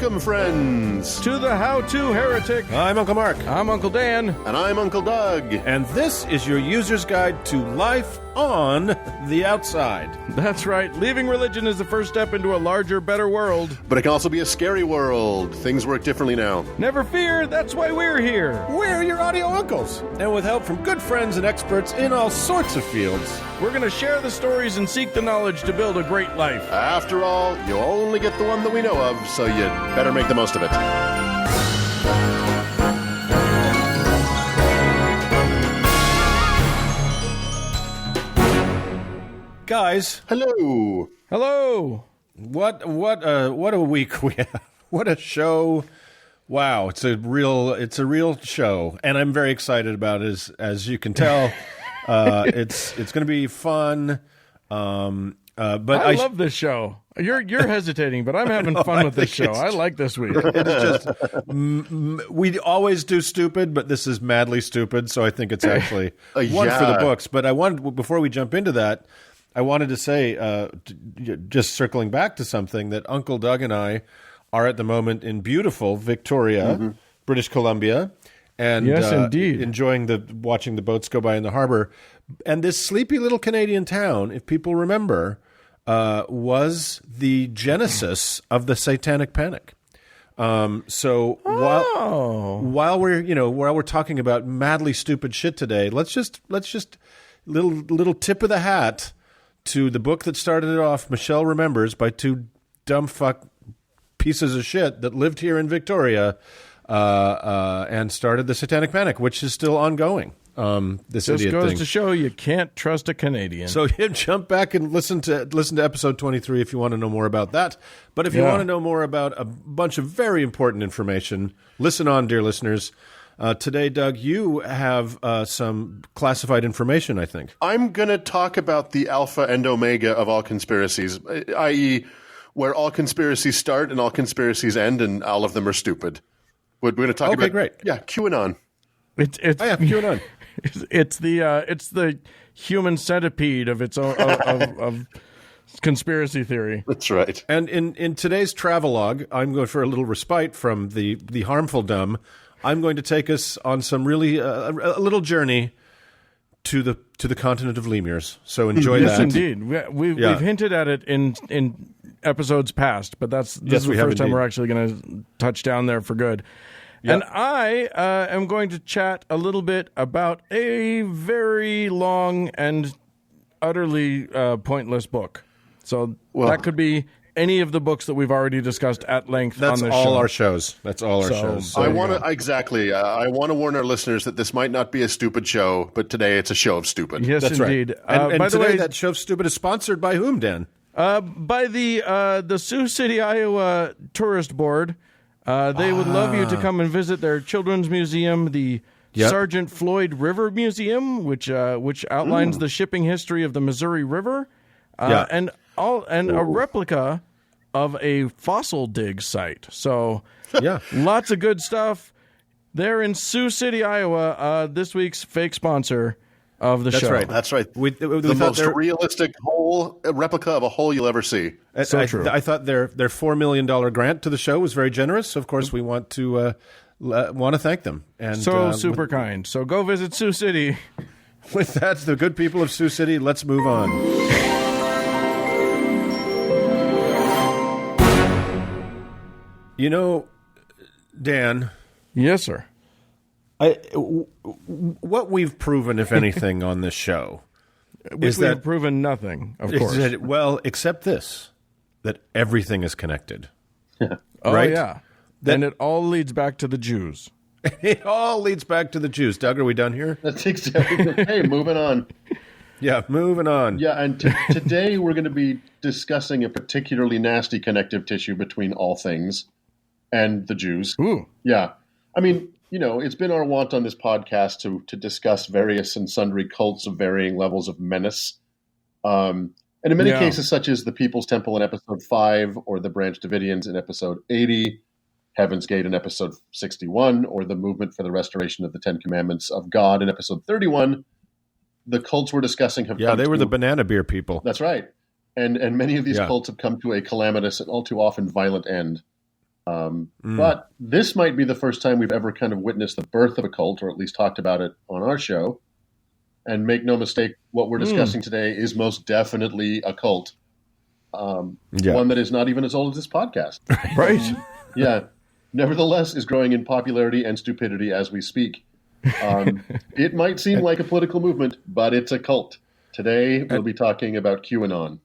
Welcome, friends, to the How-To Heretic. I'm Uncle Mark. I'm Uncle Dan. And I'm Uncle Doug. And this is your user's guide to life on the outside. That's right. Leaving religion is the first step into a larger, better world. But it can also be a scary world. Things work differently now. Never fear, that's why we're here. We're your audio uncles. And with help from good friends and experts in all sorts of fields, we're going to share the stories and seek the knowledge to build a great life. After all, you only get the one that we know of, so you better make the most of it. Guys. Hello. Hello. What a week we have. What a show. Wow, it's a real show, and I'm very excited about it, as you can tell. It's going to be fun. But I love this show. You're hesitating, but I'm having fun with this show. I like this week. It is just we always do stupid, but this is madly stupid. So I think it's actually one for the books. But before we jump into that, I wanted to say, just circling back to something, that Uncle Doug and I are at the moment in beautiful Victoria, British Columbia, and yes, indeed, enjoying watching the boats go by in the harbor. And this sleepy little Canadian town, if people remember, was the genesis of the Satanic Panic. So while we're talking about madly stupid shit today, let's just little tip of the hat to the book that started it off, Michelle Remembers, by two dumb fuck pieces of shit that lived here in Victoria and started the Satanic Panic, which is still ongoing. This just idiot goes thing. to show you can't trust a Canadian. So jump back and listen to episode 23 if you want to know more about that. But if you want to know more about a bunch of very important information, listen on, dear listeners. Today, Doug, you have some classified information, I think. I'm going to talk about the alpha and omega of all conspiracies, i.e., where all conspiracies start and all conspiracies end, and all of them are stupid. We're going to talk about... Okay, great. Yeah, QAnon. QAnon. It's the human centipede of its own of conspiracy theory. That's right. And in today's travelogue, I'm going for a little respite from the harmful dumb. I'm going to take us on some really a little journey to the continent of lemurs. So enjoy that. Yes, indeed. We've hinted at it in episodes past, but this is the first time we're actually going to touch down there for good. Yep. And I am going to chat a little bit about a very long and utterly pointless book. So that could be any of the books that we've already discussed at length on this show. That's all our shows. That's all our shows. So I want to warn our listeners that this might not be a stupid show, but today it's a show of stupid. Yes, that's indeed. Right. And by today, the way, that show of stupid is sponsored by whom, Dan? By the Sioux City, Iowa Tourist Board. They would love you to come and visit their children's museum, the Sergeant Floyd River Museum, which outlines the shipping history of the Missouri River, and a replica of a fossil dig site. So, lots of good stuff. They're in Sioux City, Iowa. This week's fake sponsor of the show. That's right. The most realistic replica of a hole you'll ever see. True. I thought their $4 million grant to the show was very generous. Of course, we want to thank them. And super kind. So go visit Sioux City. With that, the good people of Sioux City, let's move on. You know, Dan. Yes, sir. What we've proven, if anything, on this show is that we've proven nothing, of course. Except this, that everything is connected. Oh, right? yeah. And it all leads back to the Jews. It all leads back to the Jews. Doug, are we done here? That's exactly. Hey, moving on. Yeah, moving on. Yeah, and today we're going to be discussing a particularly nasty connective tissue between all things and the Jews. Ooh. Yeah. I mean, it's been our wont on this podcast to discuss various and sundry cults of varying levels of menace. And in many cases, such as the People's Temple in episode 5, or the Branch Davidians in episode 80, Heaven's Gate in episode 61, or the Movement for the Restoration of the Ten Commandments of God in episode 31, the cults we're discussing have come they were the banana beer people. That's right. And many of these cults have come to a calamitous and all too often violent end. But this might be the first time we've ever kind of witnessed the birth of a cult, or at least talked about it on our show. And make no mistake, what we're discussing today is most definitely a cult. One that is not even as old as this podcast. Right. Yeah. Nevertheless, is growing in popularity and stupidity as we speak. It might seem like a political movement, but it's a cult. Today, we'll be talking about QAnon.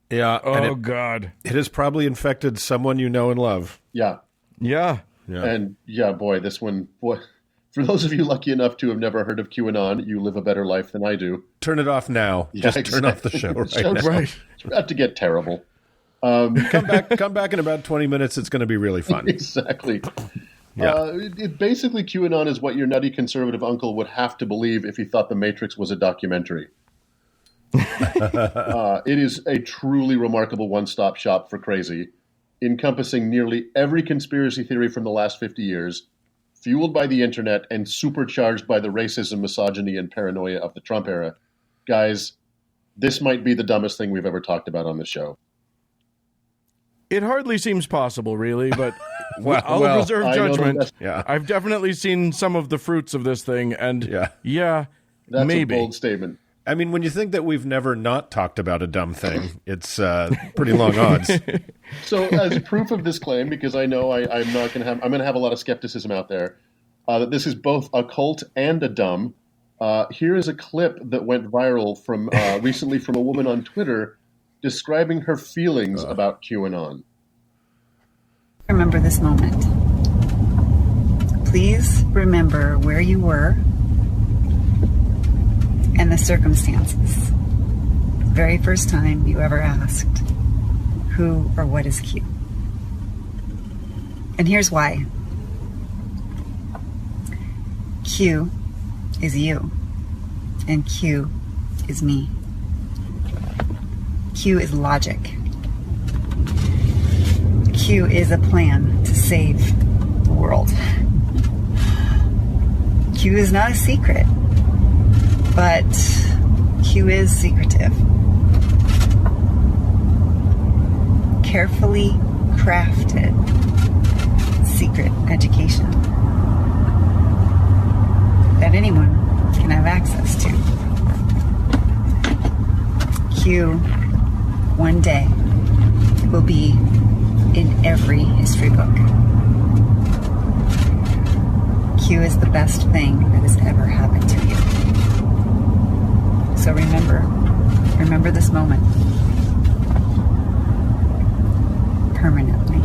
Yeah. Oh, God. It has probably infected someone you know and love. Yeah. Yeah. And boy, this one, for those of you lucky enough to have never heard of QAnon, you live a better life than I do. Turn it off now. Yeah, Just turn off the show right now. Right. It's about to get terrible. Come back in about 20 minutes. It's going to be really fun. Exactly. Yeah. Basically, QAnon is what your nutty conservative uncle would have to believe if he thought The Matrix was a documentary. It is a truly remarkable one-stop shop for crazy, encompassing nearly every conspiracy theory from the last 50 years, fueled by the internet and supercharged by the racism, misogyny, and paranoia of the Trump era. Guys, this might be the dumbest thing we've ever talked about on this show. It hardly seems possible, really, but I'll reserve judgment. Yeah. I've definitely seen some of the fruits of this thing, and That's maybe. a bold statement. I mean, when you think that we've never not talked about a dumb thing, it's pretty long odds. So, as proof of this claim, because I know I'm going to have a lot of skepticism out there, that this is both a cult and a dumb. Here is a clip that went viral from recently from a woman on Twitter describing her feelings about QAnon. Remember this moment. Please remember where you were and the circumstances. The very first time you ever asked, who or what is Q? And here's why. Q is you, and Q is me. Q is logic. Q is a plan to save the world. Q is not a secret, but Q is secretive. Carefully crafted secret education that anyone can have access to. Q, one day, will be in every history book. Q is the best thing that has ever happened to you. So remember this moment permanently.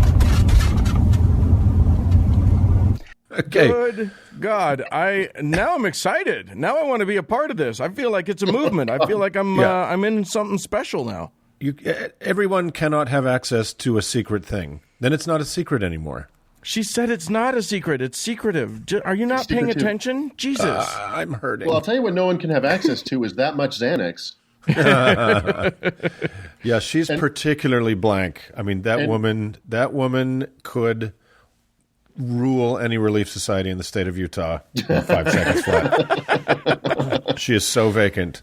Okay. Good God! I'm excited. Now I want to be a part of this. I feel like it's a movement. I feel like I'm in something special now. Everyone cannot have access to a secret thing. Then it's not a secret anymore. She said it's not a secret. It's secretive. Are you not paying attention? Jesus. I'm hurting. Well, I'll tell you what no one can have access to is that much Xanax. Yeah, she's particularly blank. I mean, that woman could rule any relief society in the state of Utah in 5 seconds flat. She is so vacant.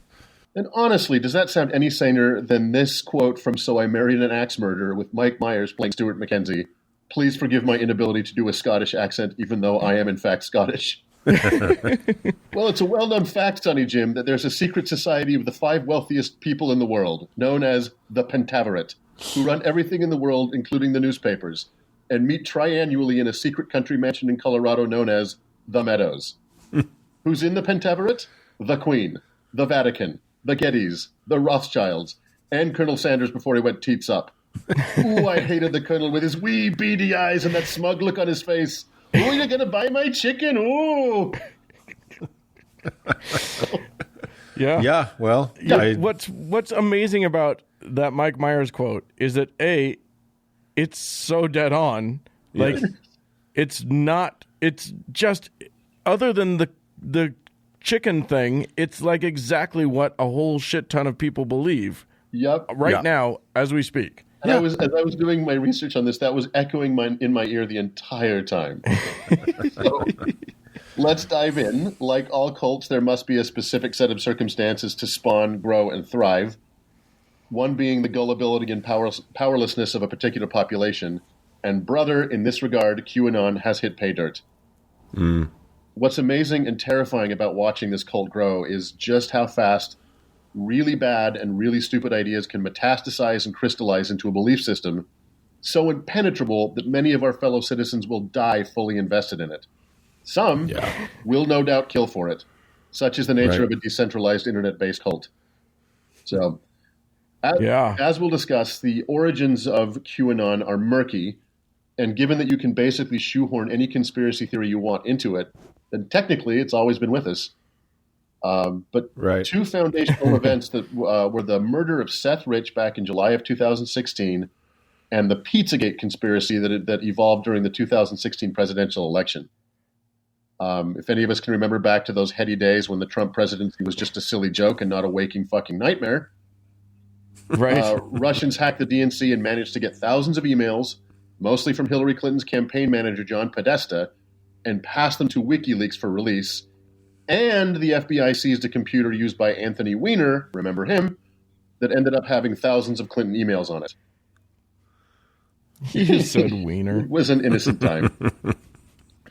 And honestly, does that sound any saner than this quote from So I Married an Axe Murderer with Mike Myers playing Stuart McKenzie? Please forgive my inability to do a Scottish accent, even though I am in fact Scottish. Well, it's a well-known fact, Sonny Jim, that there's a secret society of the 5 wealthiest people in the world, known as the Pentaverate, who run everything in the world, including the newspapers, and meet triannually in a secret country mansion in Colorado known as the Meadows. Who's in the Pentaverate? The Queen, the Vatican, the Gettys, the Rothschilds, and Colonel Sanders before he went teats up. Ooh, I hated the Colonel with his wee beady eyes and that smug look on his face. Oh, you're going to buy my chicken? Ooh. Yeah. Yeah, well. What's amazing about that Mike Myers quote is that, A, it's so dead on. Like, it's just, other than the chicken thing, it's like exactly what a whole shit ton of people believe. Yep. Right now, as we speak. And as I was doing my research on this, that was echoing in my ear the entire time. So, let's dive in. Like all cults, there must be a specific set of circumstances to spawn, grow, and thrive. One being the gullibility and powerlessness of a particular population, And brother, in this regard, QAnon has hit pay dirt. What's amazing and terrifying about watching this cult grow is just how fast really bad and really stupid ideas can metastasize and crystallize into a belief system so impenetrable that many of our fellow citizens will die fully invested in it. Some will no doubt kill for it. Such is the nature of a decentralized internet-based cult. So, as we'll discuss, the origins of QAnon are murky, and given that you can basically shoehorn any conspiracy theory you want into it, then technically it's always been with us. But two foundational events that were the murder of Seth Rich back in July of 2016 and the Pizzagate conspiracy that evolved during the 2016 presidential election. If any of us can remember back to those heady days when the Trump presidency was just a silly joke and not a waking fucking nightmare, Russians hacked the DNC and managed to get thousands of emails, mostly from Hillary Clinton's campaign manager, John Podesta, and passed them to WikiLeaks for release. And the FBI seized a computer used by Anthony Weiner, remember him, that ended up having thousands of Clinton emails on it. He said Weiner. It was an innocent time.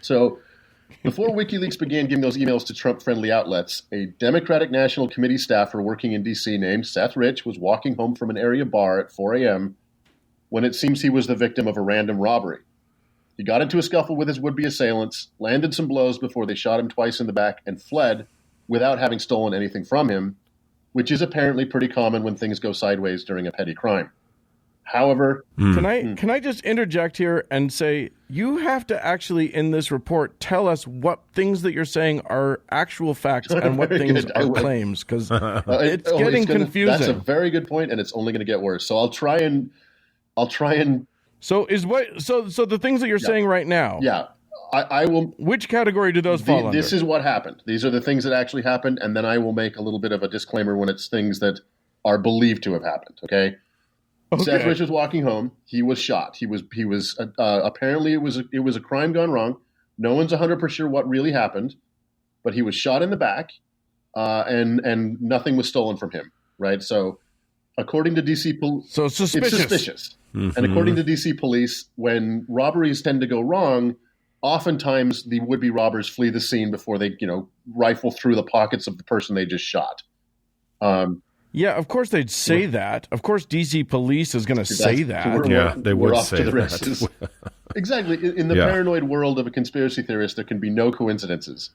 So, before WikiLeaks began giving those emails to Trump-friendly outlets, a Democratic National Committee staffer working in D.C. named Seth Rich was walking home from an area bar at 4 a.m. when it seems he was the victim of a random robbery. He got into a scuffle with his would-be assailants, landed some blows before they shot him twice in the back, and fled without having stolen anything from him, which is apparently pretty common when things go sideways during a petty crime. However, can I just interject here and say you have to actually in this report tell us what things that you're saying are actual facts and what things are claims, because it's getting confusing. That's a very good point, and it's only going to get worse. So I'll try and. So the things that you're saying right now. Yeah, I will. Which category do those fall under? This is what happened. These are the things that actually happened, and then I will make a little bit of a disclaimer when it's things that are believed to have happened. Okay. Seth Rich was walking home. He was shot. He was apparently it was a crime gone wrong. No one's 100% sure what really happened, but he was shot in the back, and nothing was stolen from him. Right. So, according to DC police, it's suspicious. Mm-hmm. And according to DC police, when robberies tend to go wrong, oftentimes the would-be robbers flee the scene before they, rifle through the pockets of the person they just shot. Yeah, of course they'd say that. Of course DC police is going to say that. They would say that. Exactly. In the paranoid world of a conspiracy theorist, there can be no coincidences.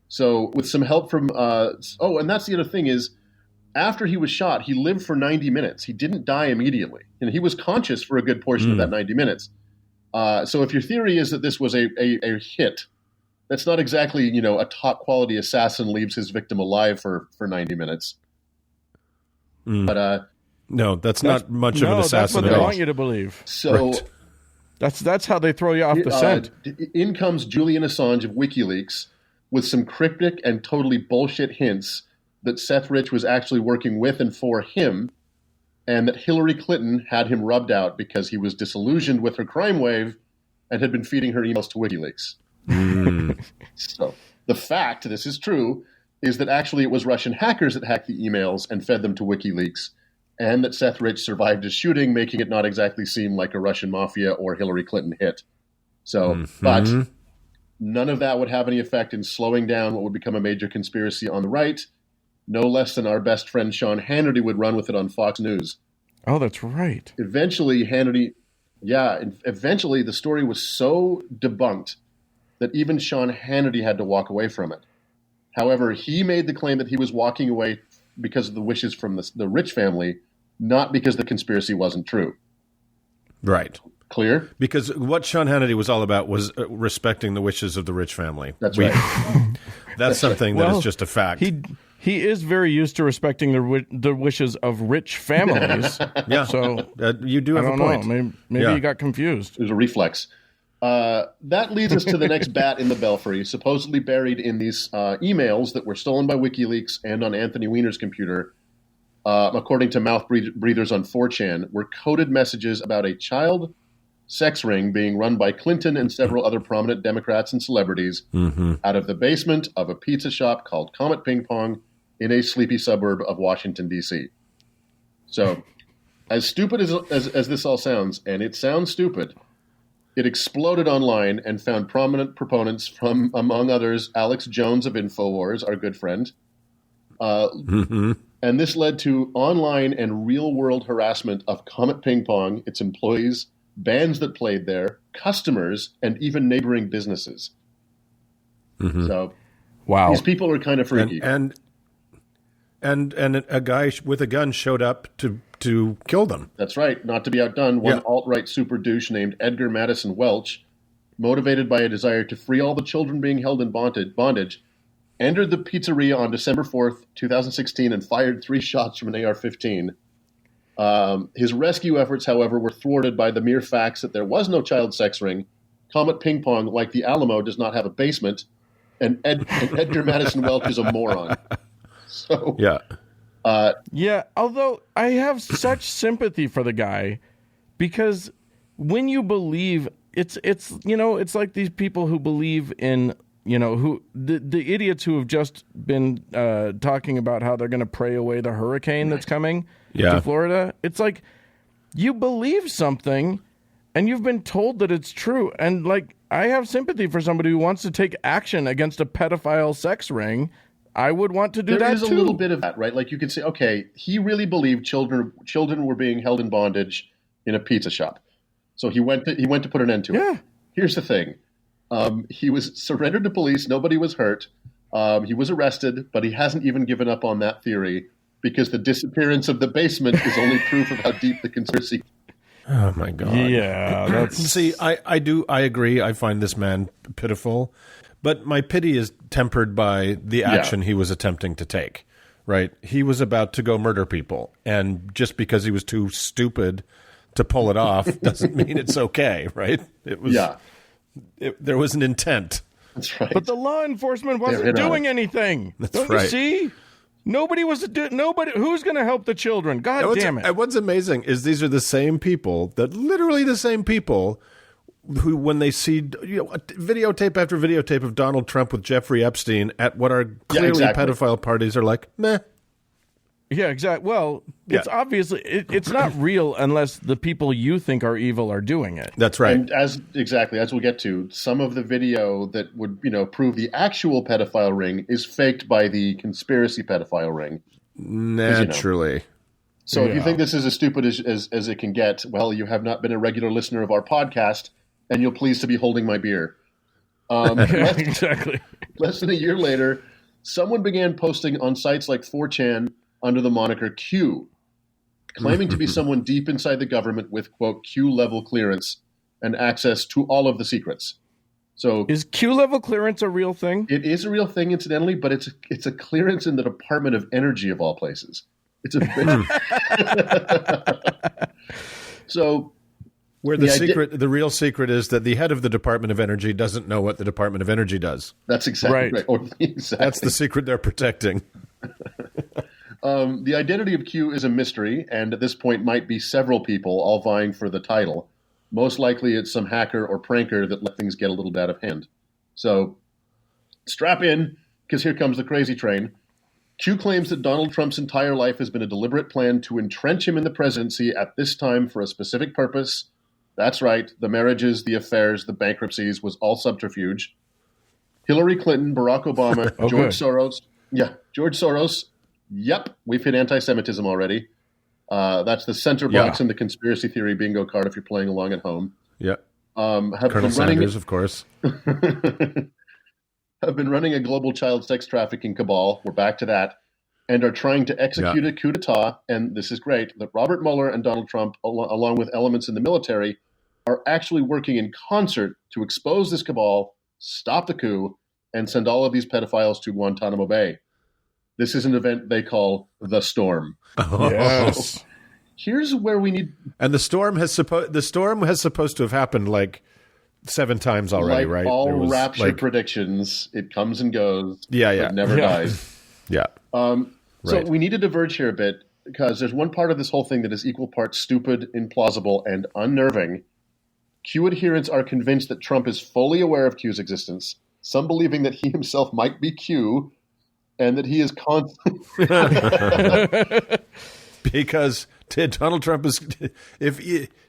So with some help from and that's the other thing is, after he was shot, he lived for 90 minutes. He didn't die immediately. And he was conscious for a good portion of that 90 minutes. So if your theory is that this was a hit, that's not exactly, a top-quality assassin leaves his victim alive for 90 minutes. But no, that's not much of an assassin that's what at they all. want you to believe. So that's how they throw you off the scent. In comes Julian Assange of WikiLeaks with some cryptic and totally bullshit hints that Seth Rich was actually working with and for him, and that Hillary Clinton had him rubbed out because he was disillusioned with her crime wave and had been feeding her emails to WikiLeaks. So the fact, this is true, is that actually it was Russian hackers that hacked the emails and fed them to WikiLeaks, and that Seth Rich survived his shooting, making it not exactly seem like a Russian mafia or Hillary Clinton hit. So, but none of that would have any effect in slowing down what would become a major conspiracy on the right, no less than our best friend Sean Hannity would run with it on Fox News. Oh, that's right. Eventually, the story was so debunked that even Sean Hannity had to walk away from it. However, he made the claim that he was walking away because of the wishes from the Rich family, not because the conspiracy wasn't true. Right. Clear? Because what Sean Hannity was all about was respecting the wishes of the Rich family. That's right. That's something that is just a fact. He is very used to respecting the wishes of rich families. Yeah. So you do have a point. Maybe he got confused. It was a reflex. That leads us to the next bat in the belfry, supposedly buried in these emails that were stolen by WikiLeaks and on Anthony Weiner's computer, according to mouth breathers on 4chan, were coded messages about a child sex ring being run by Clinton and several other prominent Democrats and celebrities out of the basement of a pizza shop called Comet Ping Pong in a sleepy suburb of Washington, D.C. So, as stupid as this all sounds, and it sounds stupid, It exploded online and found prominent proponents from, among others, Alex Jones of InfoWars, our good friend. And this led to online and real-world harassment of Comet Ping Pong, its employees, bands that played there, customers, and even neighboring businesses. So, wow, these people are kind of freaky. And a guy with a gun showed up to kill them. That's right. Not to be outdone, one alt-right super douche named Edgar Madison Welch, motivated by a desire to free all the children being held in bondage, entered the pizzeria on December 4th, 2016, and fired 3 shots from an AR-15. His rescue efforts, however, were thwarted by the mere facts that there was no child sex ring. Comet Ping Pong, like the Alamo, does not have a basement, and Edgar Madison Welch is a moron. So although I have such sympathy for the guy, because when you believe it's like these people who believe in who the idiots who have just been talking about how they're going to pray away the hurricane that's coming to Florida. It's like you believe something and you've been told that it's true, and like I have sympathy for somebody who wants to take action against a pedophile sex ring. I would want to do that too. There is a little bit of that, right? Like you could say, okay, he really believed children were being held in bondage in a pizza shop, so he went to put an end to it. Here's the thing: he was surrendered to police. Nobody was hurt. He was arrested, but he hasn't even given up on that theory because the disappearance of the basement is only proof of how deep the conspiracy. Oh my God! Yeah, that's... See, I agree. I find this man pitiful. But my pity is tempered by the action he was attempting to take, right? He was about to go murder people. And just because he was too stupid to pull it off doesn't mean it's okay, right? It was, there was an intent. That's right. But the law enforcement wasn't doing anything. Don't you see? Nobody was nobody. Who's going to help the children? God damn it. And what's amazing is these are the same people, literally the same people who, when they see videotape after videotape of Donald Trump with Jeffrey Epstein at what are clearly pedophile parties, are like, meh. Yeah, exactly. Well, it's obviously it's not real unless the people you think are evil are doing it. That's right. And as we'll get to, some of the video that would prove the actual pedophile ring is faked by the conspiracy pedophile ring. Naturally. So if you think this is as stupid as it can get, well, you have not been a regular listener of our podcast, and you'll please to be holding my beer. Exactly. Less than a year later, someone began posting on sites like 4chan under the moniker Q, claiming to be someone deep inside the government with, quote, Q-level clearance and access to all of the secrets. So, is Q-level clearance a real thing? It is a real thing, incidentally, but it's a clearance in the Department of Energy of all places. It's a So, where the real secret is that the head of the Department of Energy doesn't know what the Department of Energy does. That's exactly right. Exactly. That's the secret they're protecting. The identity of Q is a mystery, and at this point might be several people all vying for the title. Most likely it's some hacker or pranker that let things get a little bit out of hand. So strap in, because here comes the crazy train. Q claims that Donald Trump's entire life has been a deliberate plan to entrench him in the presidency at this time for a specific purpose. That's right, the marriages, the affairs, the bankruptcies was all subterfuge. Hillary Clinton, Barack Obama, George Soros. Yeah, George Soros. Yep, we've hit anti-Semitism already. That's the center box in the conspiracy theory bingo card if you're playing along at home. Yeah. Colonel Sanders, of course. Have been running a global child sex trafficking cabal. We're back to that. And are trying to execute a coup d'etat. And this is great, that Robert Mueller and Donald Trump, along with elements in the military, are actually working in concert to expose this cabal, stop the coup, and send all of these pedophiles to Guantanamo Bay. This is an event they call the Storm. Oh. Yes. So here's where we need. And the storm has supposed to have happened like 7 times already, right? All rapture predictions. It comes and goes. Yeah. But never dies. Yeah. So we need to diverge here a bit, because there's one part of this whole thing that is equal parts stupid, implausible, and unnerving. Q adherents are convinced that Trump is fully aware of Q's existence, some believing that he himself might be Q, and that he is because Donald Trump is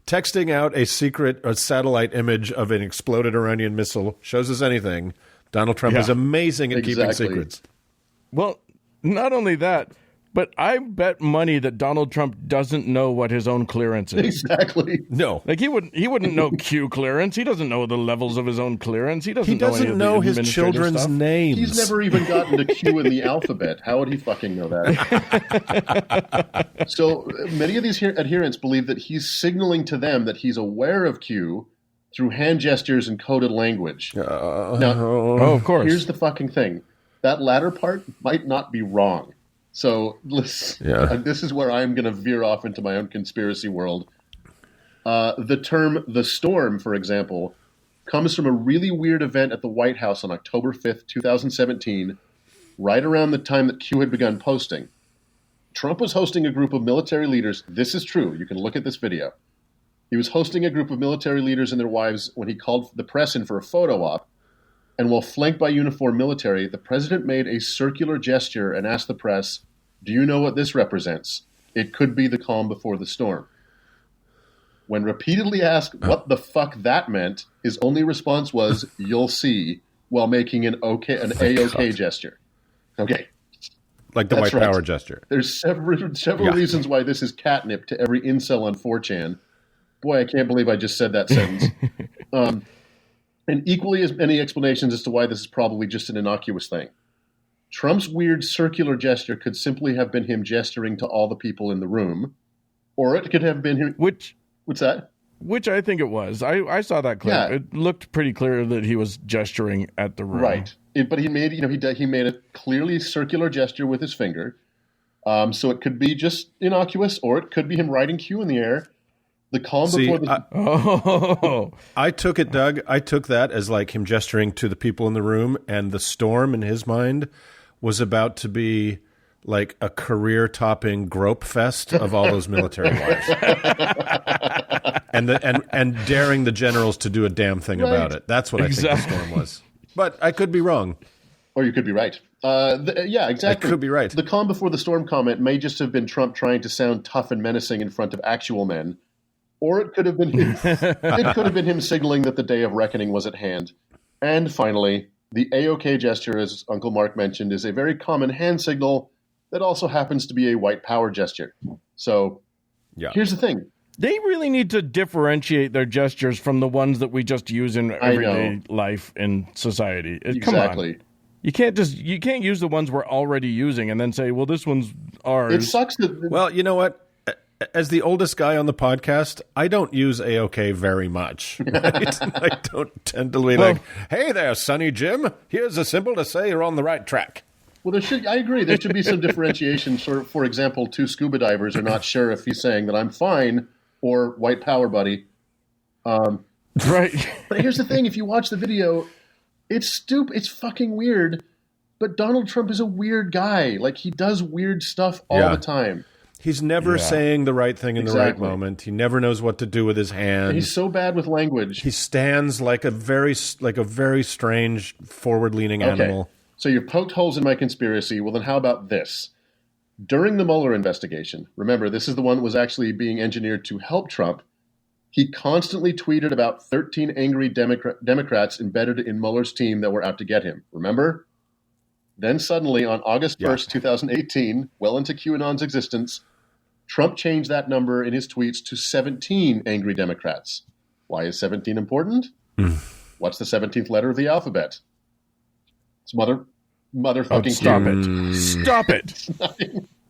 texting out a secret satellite image of an exploded Iranian missile shows us anything. Donald Trump is amazing at keeping secrets. Well, not only that, but I bet money that Donald Trump doesn't know what his own clearance is. Exactly. No. Like he wouldn't know Q clearance. He doesn't know the levels of his own clearance. He doesn't know his children's stuff. names. He's never even gotten to Q in the alphabet. How would he fucking know that? So many of these adherents believe that he's signaling to them that he's aware of Q through hand gestures and coded language. Now, of course. Here's the fucking thing. That latter part might not be wrong. So this is where I'm going to veer off into my own conspiracy world. The term "the storm," for example, comes from a really weird event at the White House on October 5th, 2017, right around the time that Q had begun posting. Trump was hosting a group of military leaders. This is true. You can look at this video. He was hosting a group of military leaders and their wives when he called the press in for a photo op. And while flanked by uniformed military, the president made a circular gesture and asked the press, "Do you know what this represents? It could be the calm before the storm." When repeatedly asked what the fuck that meant, his only response was, "You'll see," while making an A-OK gesture. Okay. Like the white power gesture. There's several reasons why this is catnip to every incel on 4chan. Boy, I can't believe I just said that sentence. And equally as many explanations as to why this is probably just an innocuous thing. Trump's weird circular gesture could simply have been him gesturing to all the people in the room, or it could have been him. What's that? Which I think it was. I saw that clip. Yeah. It looked pretty clear that he was gesturing at the room. Right. But he made he made a clearly circular gesture with his finger. So it could be just innocuous, or it could be him writing Q in the air. The calm before the... I took it, Doug. I took that as like him gesturing to the people in the room, and the storm in his mind was about to be like a career-topping grope fest of all those military wives, and daring the generals to do a damn thing about it. That's what I think the storm was. But I could be wrong. Or you could be right. Yeah, exactly. I could be right. The calm before the storm comment may just have been Trump trying to sound tough and menacing in front of actual men. Or it could have been him signaling that the day of reckoning was at hand. And finally, the A-OK gesture, as Uncle Mark mentioned, is a very common hand signal that also happens to be a white power gesture. So here's the thing. They really need to differentiate their gestures from the ones that we just use in everyday life in society. Exactly. Come on. You can't use the ones we're already using and then say, well, this one's ours. It sucks that... Well, you know what? As the oldest guy on the podcast, I don't use A-OK very much. Right? I don't tend to be like, "Hey there, Sonny Jim. Here's a symbol to say you're on the right track." Well, I agree. There should be some differentiation. For example, two scuba divers are not sure if he's saying that I'm fine or white power, buddy. Right. But here's the thing. If you watch the video, it's stupid. It's fucking weird. But Donald Trump is a weird guy. Like, he does weird stuff all the time. He's never saying the right thing in the right moment. He never knows what to do with his hands. He's so bad with language. He stands like a very strange, forward-leaning animal. So you've poked holes in my conspiracy. Well, then how about this? During the Mueller investigation, remember, this is the one that was actually being engineered to help Trump, he constantly tweeted about 13 angry Democrats embedded in Mueller's team that were out to get him. Remember? Then suddenly, on August 1st, 2018, well into QAnon's existence, Trump changed that number in his tweets to 17 angry Democrats. Why is 17 important? What's the 17th letter of the alphabet? It's motherfucking stop Q. Stop it.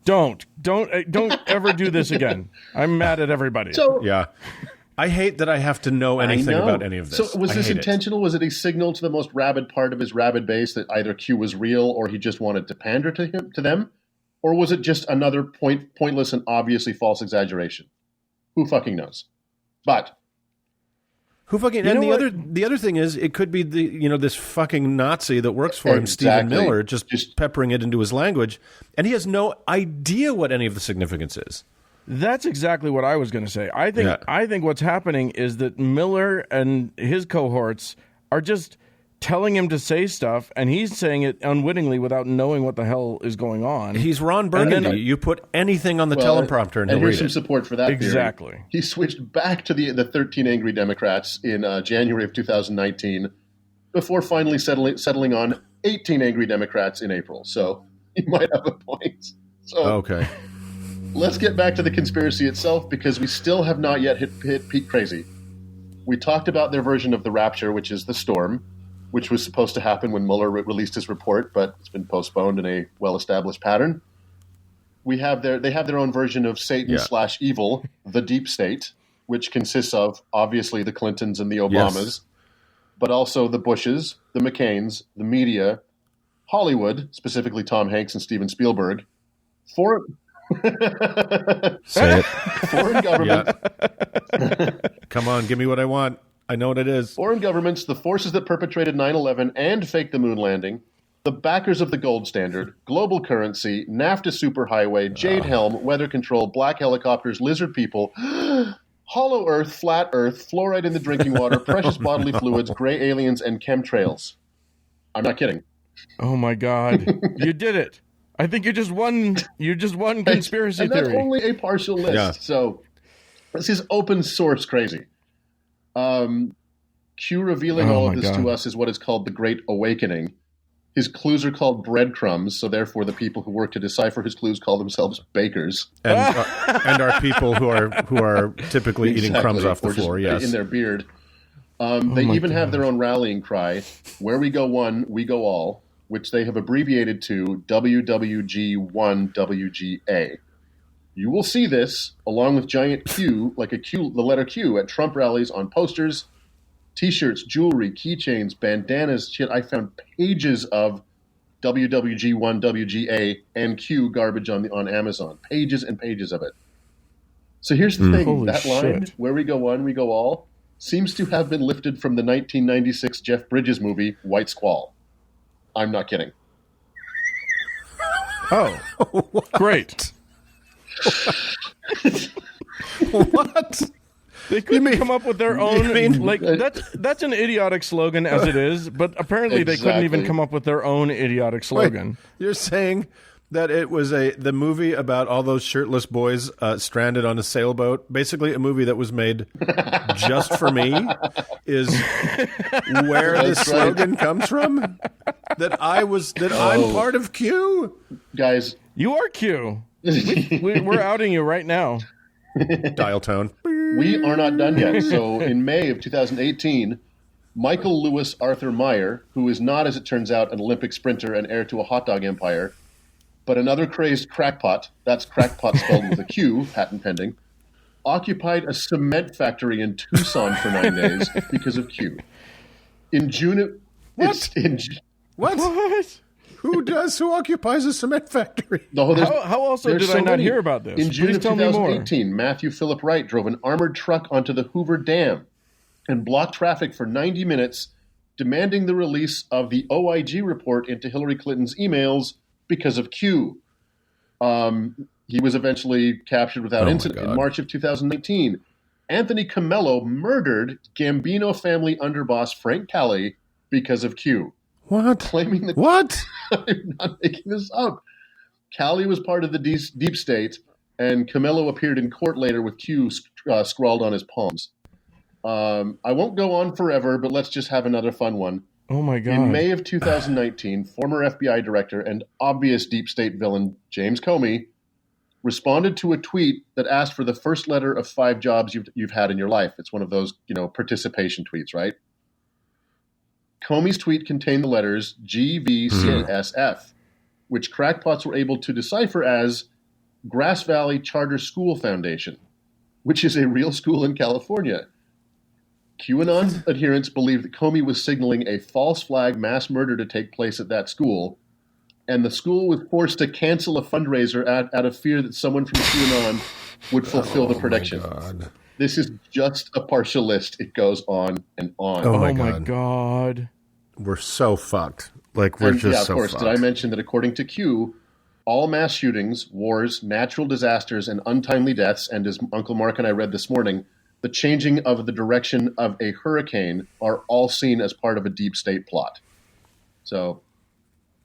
Don't ever do this again. I'm mad at everybody. I hate that I have to know anything about any of this. So was this intentional? Was it a signal to the most rabid part of his rabid base that either Q was real or he just wanted to pander to them? Or was it just another pointless and obviously false exaggeration? Who fucking knows? But who fucking the other thing is it could be this fucking Nazi that works for him, Stephen Miller, just peppering it into his language, and he has no idea what any of the significance is. That's exactly what I was going to say. I think what's happening is that Miller and his cohorts are just telling him to say stuff, and he's saying it unwittingly without knowing what the hell is going on. He's Ron Burgundy. You put anything on the teleprompter and he'll here's read some it. support for that Exactly. theory. He switched back to the 13 Angry Democrats in January of 2019 before finally settling on 18 Angry Democrats in April. So he might have a point. So Okay. let's get back to the conspiracy itself, because we still have not yet hit peak crazy. We talked about their version of the rapture, which is the storm, which was supposed to happen when Mueller released his report, but it's been postponed in a well-established pattern. They have their own version of Satan/evil, the deep state, which consists of, obviously, the Clintons and the Obamas, but also the Bushes, the McCains, the media, Hollywood, specifically Tom Hanks and Steven Spielberg, Say it. foreign government. Come on, give me what I want. I know what it is. Foreign governments, the forces that perpetrated 9/11 and faked the moon landing, the backers of the gold standard, global currency, NAFTA superhighway, Jade Helm, weather control, black helicopters, lizard people, hollow earth, flat earth, fluoride in the drinking water, precious bodily fluids, gray aliens, and chemtrails. I'm not kidding. Oh my God. You did it. I think you just won conspiracy and that's theory. only a partial list. Yeah. So this is open source crazy. Q revealing all of this to us is what is called the Great Awakening. His clues are called breadcrumbs, so therefore the people who work to decipher his clues call themselves bakers. And are people who are typically eating crumbs off the floor, just in their beard. They even have their own rallying cry, where we go one, we go all, which they have abbreviated to WWG1WGA. You will see this, along with giant Q, like the letter Q, at Trump rallies on posters, T-shirts, jewelry, keychains, bandanas, shit. I found pages of WWG1WGA and Q garbage on Amazon. Pages and pages of it. So here's the thing. Holy that line, where we go one, we go all, seems to have been lifted from the 1996 Jeff Bridges movie, White Squall. I'm not kidding. Oh, great. What? They couldn't come up with their own. That's an idiotic slogan as it is, but apparently they couldn't even come up with their own idiotic slogan. Wait, you're saying that it was the movie about all those shirtless boys stranded on a sailboat, basically a movie that was made just for me, is where the slogan comes from? That I'm part of Q? Guys. You are Q. We're outing you right now. Dial tone. We are not done yet. So in May of 2018, Michael Lewis Arthur Meyer, who is not, as it turns out, an Olympic sprinter and heir to a hot dog empire, but another crazed crackpot, that's crackpot spelled with a Q, patent pending, occupied a cement factory in Tucson for 9 days because of Q. In June... What? What? Who occupies a cement factory? How also did I not hear about this? In June of 2018, Matthew Philip Wright drove an armored truck onto the Hoover Dam and blocked traffic for 90 minutes, demanding the release of the OIG report into Hillary Clinton's emails because of Q. He was eventually captured without incident in March of 2019. Anthony Comello murdered Gambino family underboss Frank Cali because of Q. What? Claiming that I'm not making this up. Cali was part of the deep state, and Comello appeared in court later with Q scrawled on his palms. I won't go on forever, but let's just have another fun one. Oh my God. In May of 2019, former FBI director and obvious deep state villain James Comey responded to a tweet that asked for the first letter of 5 jobs you've had in your life. It's one of those, participation tweets, right? Comey's tweet contained the letters GVCSF, which crackpots were able to decipher as Grass Valley Charter School Foundation, which is a real school in California. QAnon adherents believed that Comey was signaling a false flag mass murder to take place at that school, and the school was forced to cancel a fundraiser out of fear that someone from QAnon would fulfill the prediction. This is just a partial list. It goes on and on. Oh my God. We're so fucked. We're just so fucked. Of course. Did I mention that according to Q, all mass shootings, wars, natural disasters, and untimely deaths, and as Uncle Mark and I read this morning, the changing of the direction of a hurricane are all seen as part of a deep state plot. So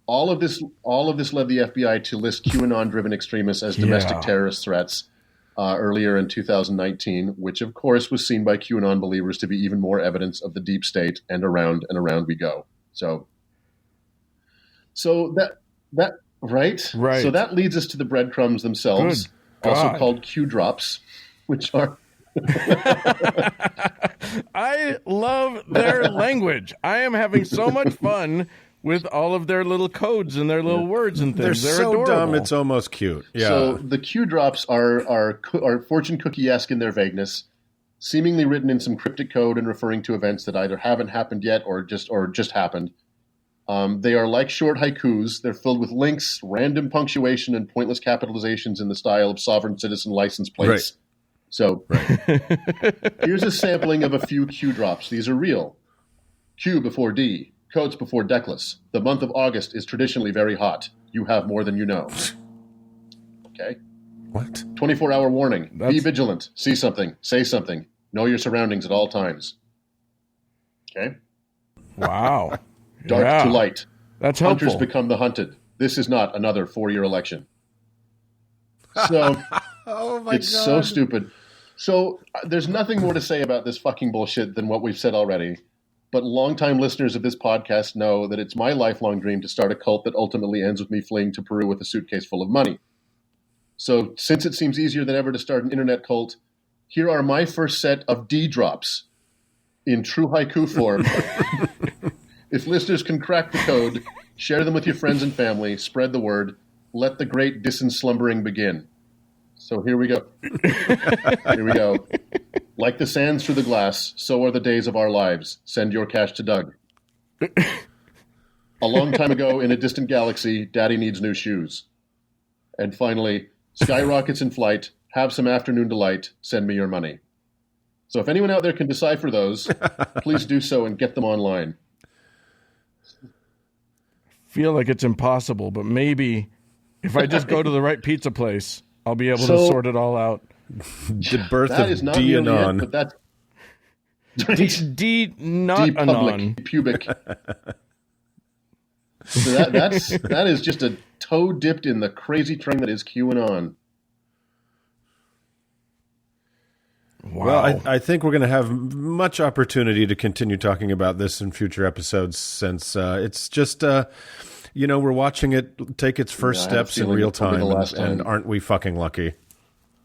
all of this led the FBI to list QAnon-driven extremists as domestic terrorist threats earlier in 2019, which of course was seen by QAnon believers to be even more evidence of the deep state, and around we go. So that right. So that leads us to the breadcrumbs themselves, also called Q drops, which are. I love their language. I am having so much fun with all of their little codes and their little words and things. They're so adorable. Dumb, it's almost cute. Yeah. So the Q drops are fortune cookie-esque in their vagueness, seemingly written in some cryptic code and referring to events that either haven't happened yet or just happened. They are like short haikus. They're filled with links, random punctuation, and pointless capitalizations in the style of sovereign citizen license plates. Right. So here's a sampling of a few Q drops. These are real. Q before D. Coats before Deckless. The month of August is traditionally very hot. You have more than you know. Okay. What? 24-hour warning. Be vigilant. See something. Say something. Know your surroundings at all times. Okay. Wow. Dark to light. That's helpful. Hunters become the hunted. This is not another 4-year election. So it's so stupid. So there's nothing more to say about this fucking bullshit than what we've said already. But longtime listeners of this podcast know that it's my lifelong dream to start a cult that ultimately ends with me fleeing to Peru with a suitcase full of money. So since it seems easier than ever to start an internet cult, here are my first set of D drops in true haiku form. If listeners can crack the code, share them with your friends and family, spread the word, let the great disinslumbering begin. So here we go. Here we go. Like the sands through the glass, so are the days of our lives. Send your cash to Doug. A long time ago, in a distant galaxy, Daddy needs new shoes. And finally, skyrockets in flight, have some afternoon delight, send me your money. So if anyone out there can decipher those, please do so and get them online. Feel like it's impossible, but maybe if I just go to the right pizza place, I'll be able to sort it all out. The birth of D-Anon. But that's D not anon. Pubic. So that is just a toe dipped in the crazy train that is QAnon. Wow. Well, I think we're going to have much opportunity to continue talking about this in future episodes, since it's just, we're watching it take its first steps in real time, and aren't we fucking lucky?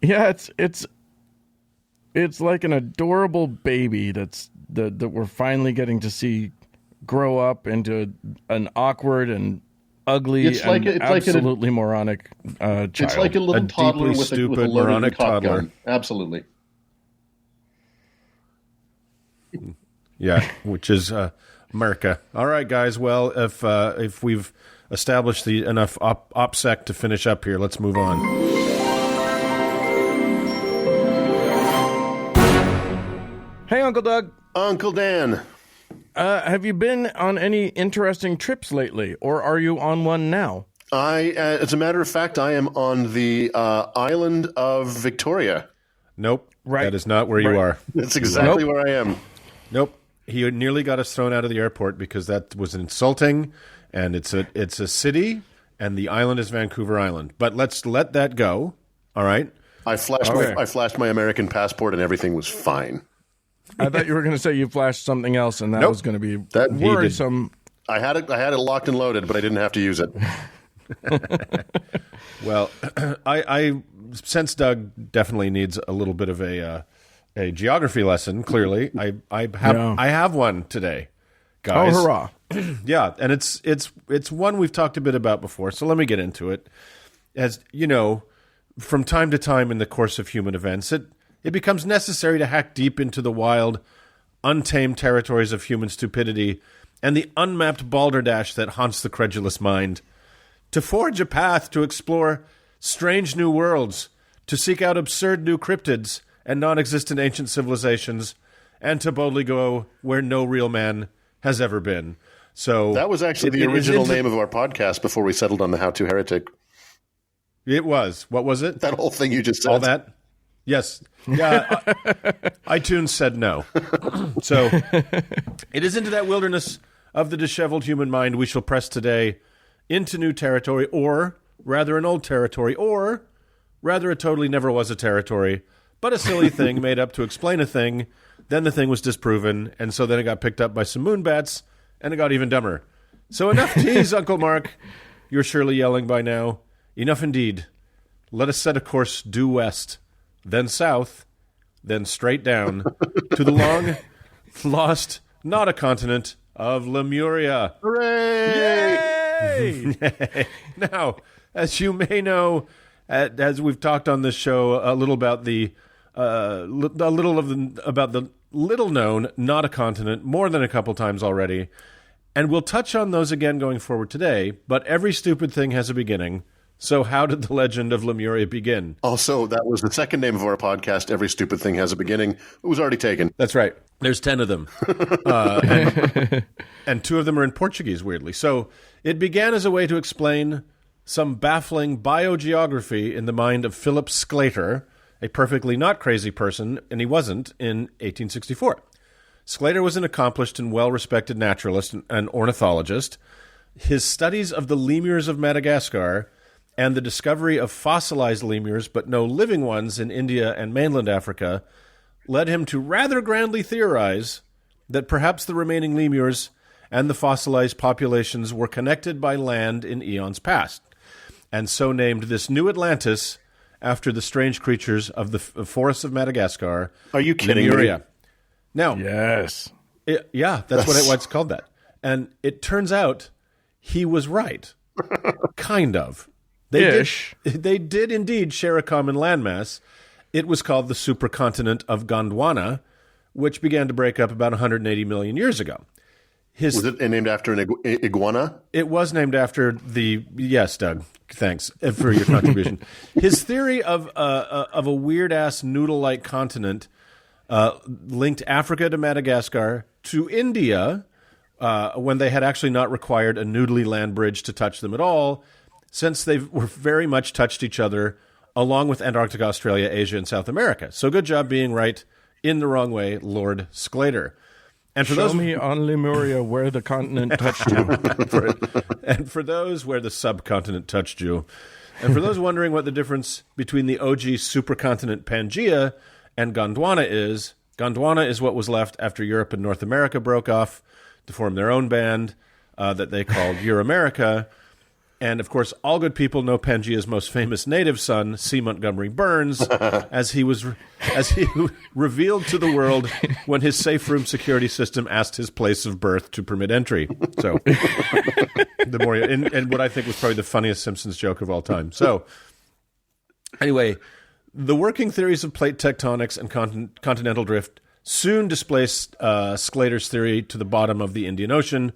Yeah, it's like an adorable baby that we're finally getting to see grow up into an awkward and ugly absolutely moronic child. It's like a little toddler with a loaded moronic toddler. Gun. Absolutely. Yeah, which is America. All right, guys. Well, if we've established enough OPSEC to finish up here, let's move on. Hey, Uncle Doug. Uncle Dan. Have you been on any interesting trips lately, or are you on one now? As a matter of fact, I am on the island of Victoria. Nope. Right. That is not where you are. That's exactly where I am. Nope. He nearly got us thrown out of the airport because that was insulting, and it's a city, and the island is Vancouver Island. But let's let that go. All right. I flashed my American passport, and everything was fine. I thought you were going to say you flashed something else, and that was going to be worrisome. I had it locked and loaded, but I didn't have to use it. Well, I sense Doug definitely needs a little bit of a geography lesson. Clearly, I have one today, guys. Oh, hurrah! Yeah, and it's one we've talked a bit about before. So let me get into it. As you know, from time to time in the course of human events, it becomes necessary to hack deep into the wild, untamed territories of human stupidity and the unmapped balderdash that haunts the credulous mind, to forge a path to explore strange new worlds, to seek out absurd new cryptids and non-existent ancient civilizations, and to boldly go where no real man has ever been. So that was actually the original name of our podcast before we settled on the How to Heretic. It was. What was it? That whole thing you just said. All that? Yes. Yeah. iTunes said no. So it is into that wilderness of the disheveled human mind we shall press today, into new territory, or rather an old territory, or rather it totally never was a territory, but a silly thing made up to explain a thing. Then the thing was disproven, and so then it got picked up by some moonbats, and it got even dumber. So enough tease, Uncle Mark. You're surely yelling by now. Enough indeed. Let us set a course due west, then south, then straight down to the long lost, not a continent, of Lemuria. Hooray! Yay! Now, as you may know, as we've talked on this show a little about the little known, not a continent, more than a couple times already, and we'll touch on those again going forward today. But every stupid thing has a beginning. So how did the legend of Lemuria begin? Also, that was the second name of our podcast, Every Stupid Thing Has a Beginning. It was already taken. That's right. There's 10 of them. And 2 of them are in Portuguese, weirdly. So it began as a way to explain some baffling biogeography in the mind of Philip Sclater, a perfectly not crazy person, and he wasn't, in 1864. Sclater was an accomplished and well-respected naturalist and ornithologist. His studies of the lemurs of Madagascar and the discovery of fossilized lemurs, but no living ones, in India and mainland Africa, led him to rather grandly theorize that perhaps the remaining lemurs and the fossilized populations were connected by land in eons past, and so named this new Atlantis after the strange creatures of the forests of Madagascar. Are you kidding Lemuria. me? Now, Yes. That's why it's called that. And it turns out he was right. Kind of. They did indeed share a common landmass. It was called the supercontinent of Gondwana, which began to break up about 180 million years ago. Was it named after an iguana? It was named after the... Yes, Doug. Thanks for your contribution. His theory of a weird-ass noodle-like continent linked Africa to Madagascar to India when they had actually not required a noodly land bridge to touch them at all, since they were very much touched each other, along with Antarctica, Australia, Asia, and South America. So good job being right in the wrong way, Lord Sclater. And for Show me on Lemuria where the continent touched you. And for those where the subcontinent touched you. And for those wondering what the difference between the OG supercontinent Pangaea and Gondwana is what was left after Europe and North America broke off to form their own band that they called Euramerica. And, of course, all good people know Pangaea's most famous native son, C. Montgomery Burns, as he revealed to the world when his safe room security system asked his place of birth to permit entry. So, the more and what I think was probably the funniest Simpsons joke of all time. So, anyway, the working theories of plate tectonics and continental drift soon displaced Sclater's theory to the bottom of the Indian Ocean,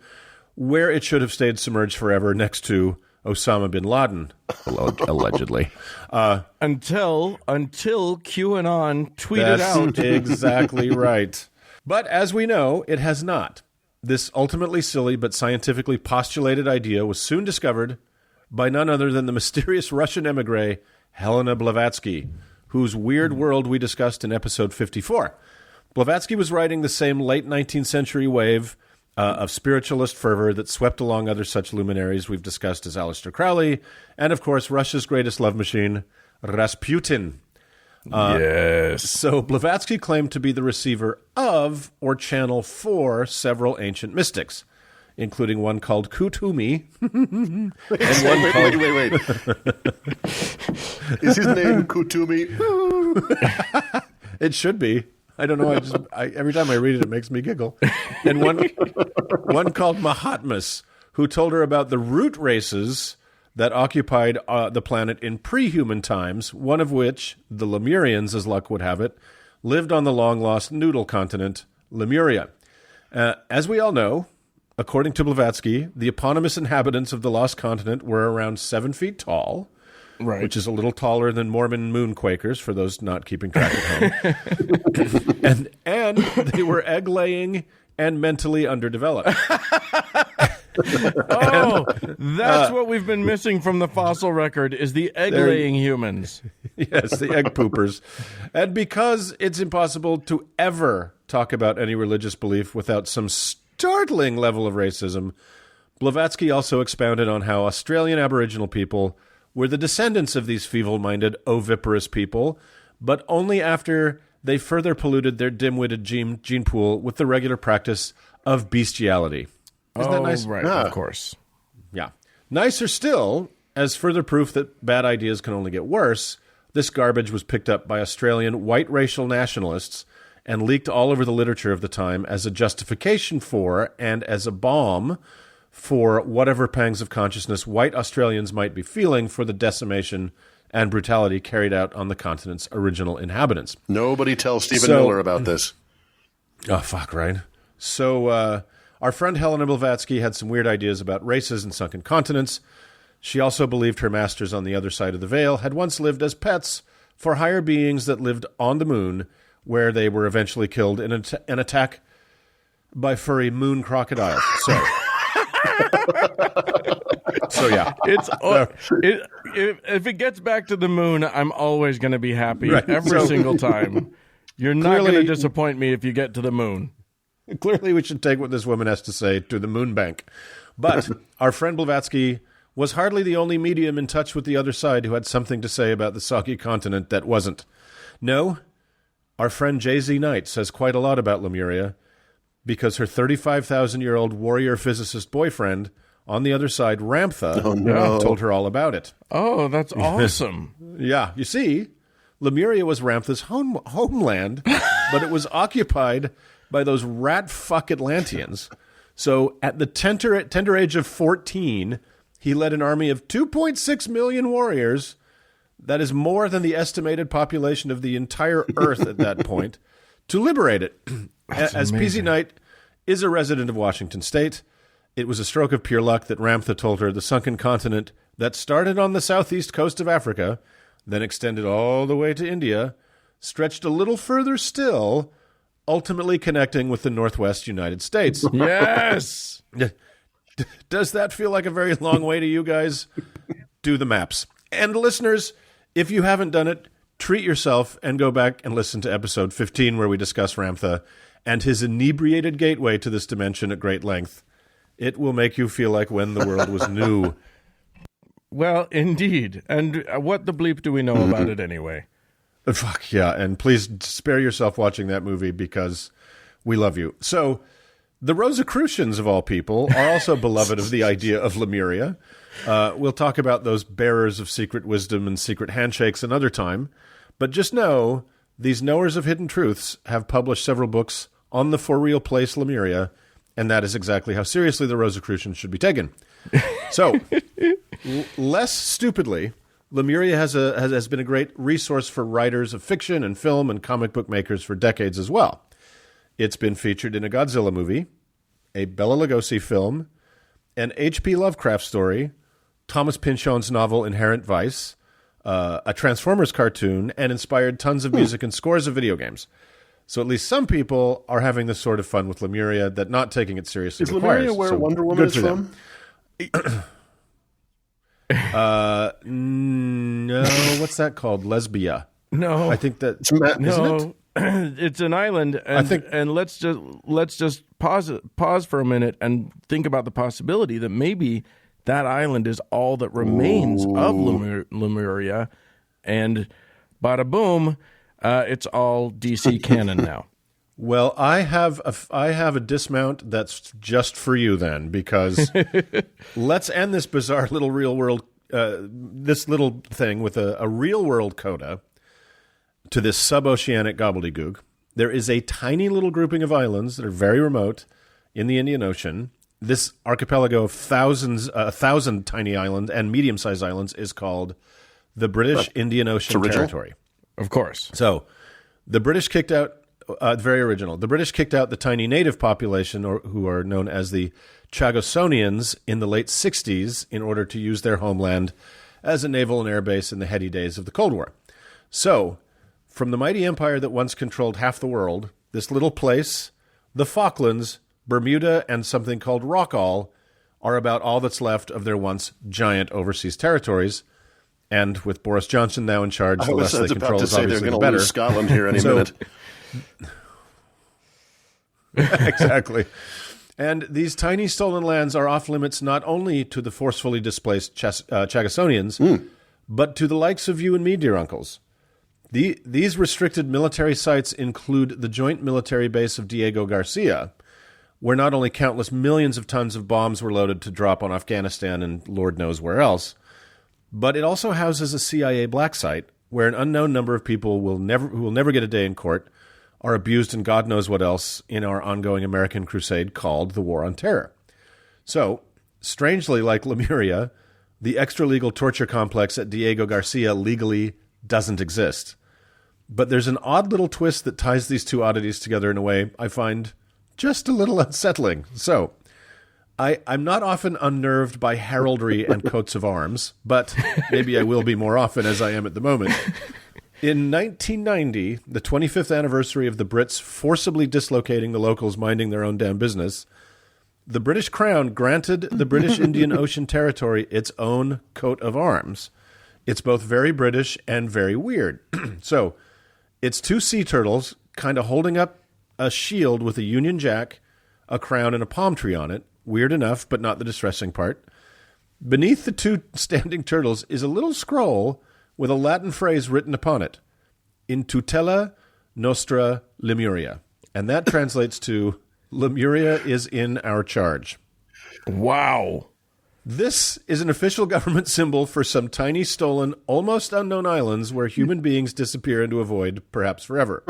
where it should have stayed submerged forever next to Osama bin Laden, allegedly. Until QAnon tweeted out. Exactly right. But as we know, it has not. This ultimately silly but scientifically postulated idea was soon discovered by none other than the mysterious Russian émigré Helena Blavatsky, whose weird world we discussed in episode 54. Blavatsky was riding the same late 19th century wave of spiritualist fervor that swept along other such luminaries we've discussed as Aleister Crowley, and of course Russia's greatest love machine, Rasputin. Yes. So Blavatsky claimed to be the receiver of or channel for several ancient mystics, including one called Kutumi. Wait. Is his name Kutumi? It should be. I don't know. Every time I read it, it makes me giggle. And one called Mahatmas, who told her about the root races that occupied the planet in pre-human times, one of which, the Lemurians, as luck would have it, lived on the long-lost noodle continent, Lemuria. As we all know, according to Blavatsky, the eponymous inhabitants of the lost continent were around 7 feet tall, right, which is a little taller than Mormon moon Quakers, for those not keeping track at home. and they were egg-laying and mentally underdeveloped. That's what we've been missing from the fossil record, is the egg-laying humans. Yes, the egg poopers. And because it's impossible to ever talk about any religious belief without some startling level of racism, Blavatsky also expounded on how Australian Aboriginal people were the descendants of these feeble-minded, oviparous people, but only after they further polluted their dim-witted gene pool with the regular practice of bestiality. Isn't that nice? Right, of course. Yeah. Nicer still, as further proof that bad ideas can only get worse, this garbage was picked up by Australian white racial nationalists and leaked all over the literature of the time as a justification for and as a balm for whatever pangs of consciousness white Australians might be feeling for the decimation and brutality carried out on the continent's original inhabitants. Nobody tells Stephen Miller about this. Oh, fuck, right? So our friend Helena Blavatsky had some weird ideas about races and sunken continents. She also believed her masters on the other side of the veil had once lived as pets for higher beings that lived on the moon, where they were eventually killed in an attack by furry moon crocodiles. So yeah, if it gets back to the moon, I'm always going to be happy every single time. You're not going to disappoint me if you get to the moon. Clearly, we should take what this woman has to say to the moon bank. But our friend Blavatsky was hardly the only medium in touch with the other side who had something to say about the soggy continent that wasn't. No, our friend J.Z. Knight says quite a lot about Lemuria, because her 35,000-year-old warrior physicist boyfriend on the other side, Ramtha, told her all about it. Oh, that's awesome. Yeah, you see, Lemuria was Ramtha's homeland, but it was occupied by those rat-fuck Atlanteans. So at the tender age of 14, he led an army of 2.6 million warriors. That is more than the estimated population of the entire Earth at that point, to liberate it. As PZ Knight is a resident of Washington State, it was a stroke of pure luck that Ramtha told her the sunken continent that started on the southeast coast of Africa, then extended all the way to India, stretched a little further still, ultimately connecting with the northwest United States. Yes! Does that feel like a very long way to you guys? Do the maps. And listeners, if you haven't done it, treat yourself and go back and listen to episode 15 where we discuss Ramtha and his inebriated gateway to this dimension at great length. It will make you feel like when the world was new. Well, indeed. And what the bleep do we know about it anyway? Fuck yeah. And please spare yourself watching that movie because we love you. So the Rosicrucians, of all people, are also beloved of the idea of Lemuria. We'll talk about those bearers of secret wisdom and secret handshakes another time. But just know, these knowers of hidden truths have published several books on the for real place Lemuria, and that is exactly how seriously the Rosicrucians should be taken. So, less stupidly, Lemuria has been a great resource for writers of fiction and film and comic book makers for decades as well. It's been featured in a Godzilla movie, a Bela Lugosi film, an H.P. Lovecraft story, Thomas Pynchon's novel Inherent Vice, a Transformers cartoon, and inspired tons of music and scores of video games. So at least some people are having this sort of fun with Lemuria that not taking it seriously requires. Is Lemuria where Wonder Woman is from? No, what's that called? Lesbia. No. I think that... No. It's an island, and let's just pause for a minute and think about the possibility that maybe that island is all that remains of Lemuria, and bada boom, it's all DC canon now. Well, I have a dismount that's just for you then, because let's end this bizarre little real world, this little thing with a real world coda to this sub-oceanic gobbledygook. There is a tiny little grouping of islands that are very remote in the Indian Ocean. This archipelago of 1,000 tiny islands and medium-sized islands is called the British Indian Ocean Territory. Of course. So the British kicked out, very original, the British kicked out the tiny native population, who are known as the Chagosonians, in the late 60s in order to use their homeland as a naval and air base in the heady days of the Cold War. So, from the mighty empire that once controlled half the world, this little place, the Falklands, Bermuda, and something called Rockall are about all that's left of their once giant overseas territories. And with Boris Johnson now in charge, the less I they was control about to is say obviously they're the going to better. lose Scotland here any minute. Exactly. And these tiny stolen lands are off limits not only to the forcefully displaced Chagasonians, but to the likes of you and me, dear uncles. These restricted military sites include the joint military base of Diego Garcia, where not only countless millions of tons of bombs were loaded to drop on Afghanistan and Lord knows where else, but it also houses a CIA black site where an unknown number of people who will never get a day in court are abused and God knows what else in our ongoing American crusade called the War on Terror. So, strangely like Lemuria, the extra-legal torture complex at Diego Garcia legally doesn't exist. But there's an odd little twist that ties these two oddities together in a way I find just a little unsettling. So, I'm not often unnerved by heraldry and coats of arms, but maybe I will be more often as I am at the moment. In 1990, the 25th anniversary of the Brits forcibly dislocating the locals minding their own damn business, the British Crown granted the British Indian Ocean Territory its own coat of arms. It's both very British and very weird. So, it's two sea turtles kind of holding up a shield with a Union Jack, a crown, and a palm tree on it. Weird enough, but not the distressing part. Beneath the two standing turtles is a little scroll with a Latin phrase written upon it, in tutela nostra Lemuria. And that translates to, Lemuria is in our charge. Wow. This is an official government symbol for some tiny, stolen, almost unknown islands where human beings disappear into a void, perhaps forever.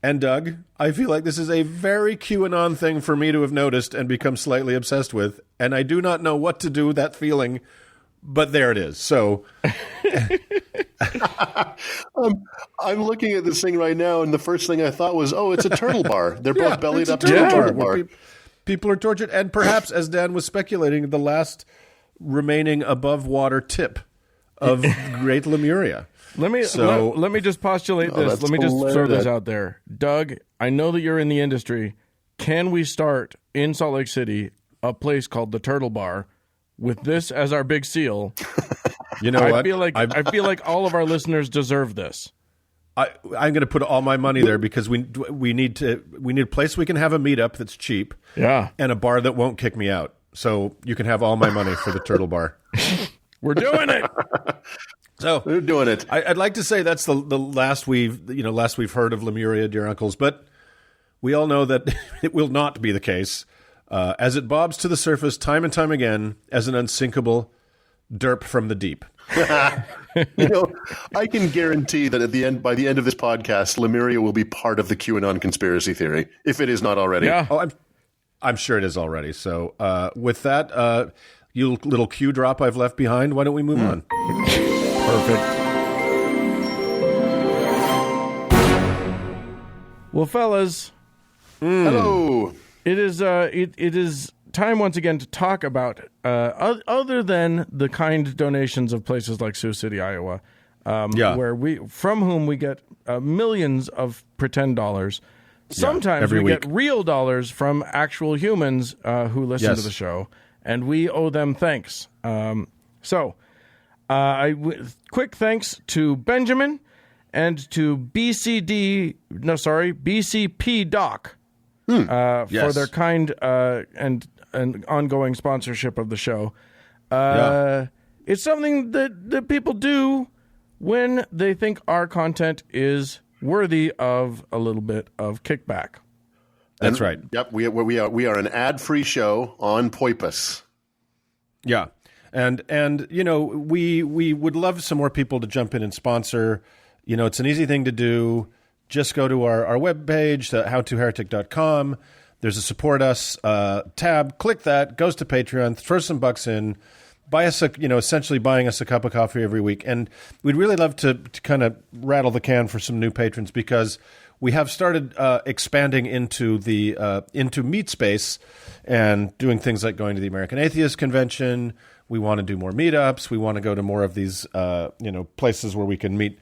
And Doug, I feel like this is a very QAnon thing for me to have noticed and become slightly obsessed with, and I do not know what to do with that feeling, but there it is. So I'm looking at this thing right now, and the first thing I thought was, oh, it's a turtle bar. They're both bellied up to a turtle bar. People are tortured, and perhaps, as Dan was speculating, the last remaining above water tip of Great Lemuria. Let me just postulate this. Let me just throw this out there. Doug, I know that you're in the industry. Can we start in Salt Lake City a place called the Turtle Bar with this as our big seal? You know what? I feel like all of our listeners deserve this. I'm going to put all my money there because we need a place we can have a meetup that's cheap. Yeah. And a bar that won't kick me out. So you can have all my money for the Turtle Bar. We're doing it. So we're doing it. I'd like to say that's the last we've heard of Lemuria, dear uncles, but we all know that it will not be the case, as it bobs to the surface time and time again as an unsinkable derp from the deep. I can guarantee that by the end of this podcast, Lemuria will be part of the QAnon conspiracy theory, if it is not already. Yeah. Oh, I'm sure it is already. So with that, you little cue drop I've left behind, why don't we move on? Perfect. Well, fellas. Hello. It is time once again to talk about other than the kind donations of places like Sioux City, Iowa, from whom we get millions of pretend dollars. Sometimes we get real dollars from actual humans who listen to the show, and we owe them thanks. Quick thanks to Benjamin and to BCP Doc for their kind and ongoing sponsorship of the show. It's something that people do when they think our content is worthy of a little bit of kickback. That's right. Yep, we are an ad-free show on Poipus. Yeah. And we would love some more people to jump in and sponsor. It's an easy thing to do. Just go to our webpage, howtoheretic.com. There's a support us tab. Click that. Goes to Patreon. Throw some bucks in. Buy us essentially buying us a cup of coffee every week. And we'd really love to kind of rattle the can for some new patrons because we have started expanding into into meat space and doing things like going to the American Atheist Convention. We want to do more meetups. We want to go to more of these places where we can meet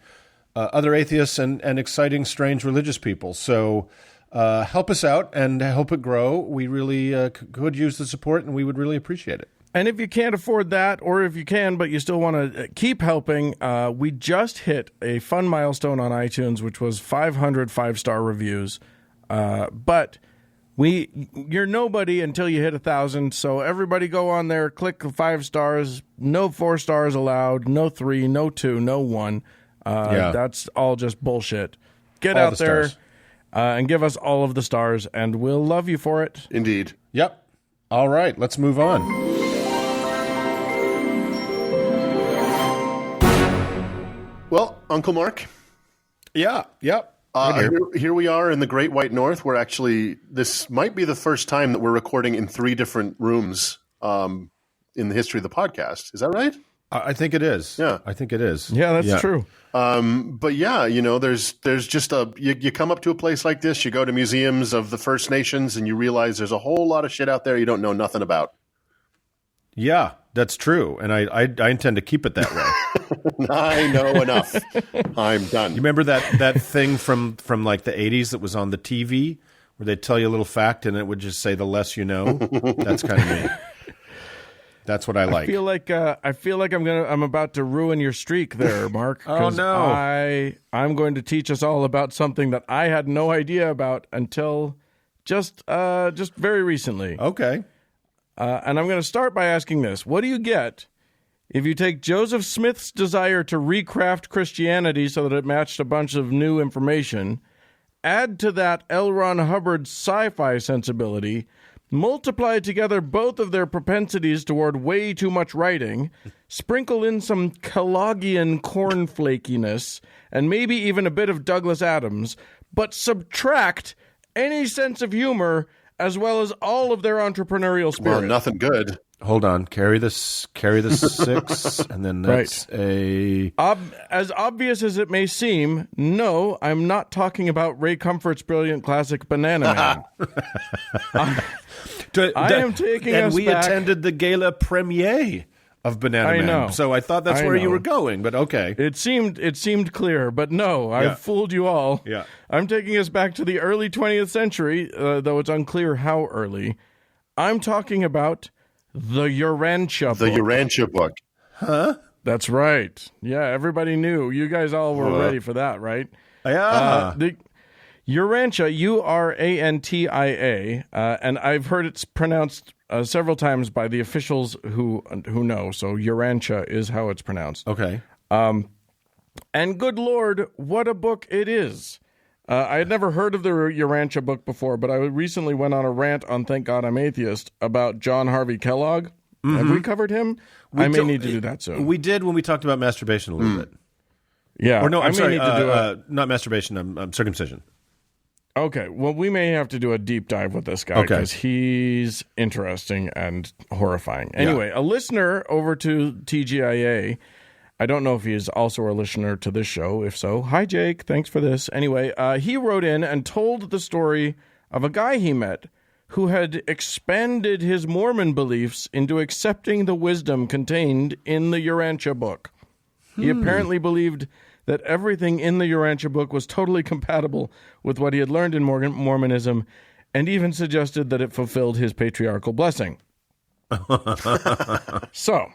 other atheists and exciting, strange religious people. So help us out and help it grow. We really could use the support, and we would really appreciate it. And if you can't afford that, or if you can, but you still want to keep helping, we just hit a fun milestone on iTunes, which was 500 5-star reviews. But you're nobody until you hit 1,000. So everybody go on there, click the 5 stars. No 4 stars allowed. No 3, no 2, no 1. That's all just bullshit. Get all out there and give us all of the stars, and we'll love you for it. Indeed. Yep. All right, let's move on. Well, Uncle Mark. Yeah, yep. Here we are in the Great White North. We're actually, this might be the first time that we're recording in 3 different rooms in the history of the podcast. Is that right? I think it is. Yeah. I think it is. Yeah, that's true. But yeah, there's just you come up to a place like this, you go to museums of the First Nations, and you realize there's a whole lot of shit out there you don't know nothing about. Yeah, that's true. And I intend to keep it that way. I know enough. I'm done. You remember that thing from like the 80s that was on the TV where they'd tell you a little fact and it would just say the less you know? That's kind of me. That's what I like. I feel like I'm about to ruin your streak there, Mark. Oh no. I'm going to teach us all about something that I had no idea about until just very recently. Okay. And I'm going to start by asking this. What do you get if you take Joseph Smith's desire to recraft Christianity so that it matched a bunch of new information, add to that L. Ron Hubbard's sci-fi sensibility, multiply together both of their propensities toward way too much writing, sprinkle in some Kellogg'ian cornflakiness, and maybe even a bit of Douglas Adams, but subtract any sense of humor as well as all of their entrepreneurial spirit? Well, nothing good. Hold on. Carry the 6, and then that's right. As obvious as it may seem, no, I'm not talking about Ray Comfort's brilliant classic Banana Man. I am taking us back. And we attended the gala premiere of Banana Man. Know. So I thought that's where you were going, but okay. It seemed clear, but no, I've fooled you all. Yeah. I'm taking us back to the early 20th century, though it's unclear how early. I'm talking about the Urantia Book. The Urantia Book. Huh? That's right. Yeah, everybody knew. You guys all were ready for that, right? Yeah. The Urantia, Urantia, and I've heard it's pronounced several times by the officials who know. So Urantia is how it's pronounced. Okay. And good Lord, what a book it is. I had never heard of the Urantia Book before, but I recently went on a rant on Thank God I'm Atheist about John Harvey Kellogg. Mm-hmm. Have we covered him? I may need to do that soon. We did when we talked about masturbation a little bit. Yeah. Or no, I'm sorry, need to do not masturbation, circumcision. Okay, well, we may have to do a deep dive with this guy because he's interesting and horrifying. Anyway, a listener over to TGIA, I don't know if he is also a listener to this show. If so, hi, Jake. Thanks for this. Anyway, he wrote in and told the story of a guy he met who had expanded his Mormon beliefs into accepting the wisdom contained in the Urantia Book. He apparently believed that everything in the Urantia Book was totally compatible with what he had learned in Mormonism, and even suggested that it fulfilled his patriarchal blessing. So,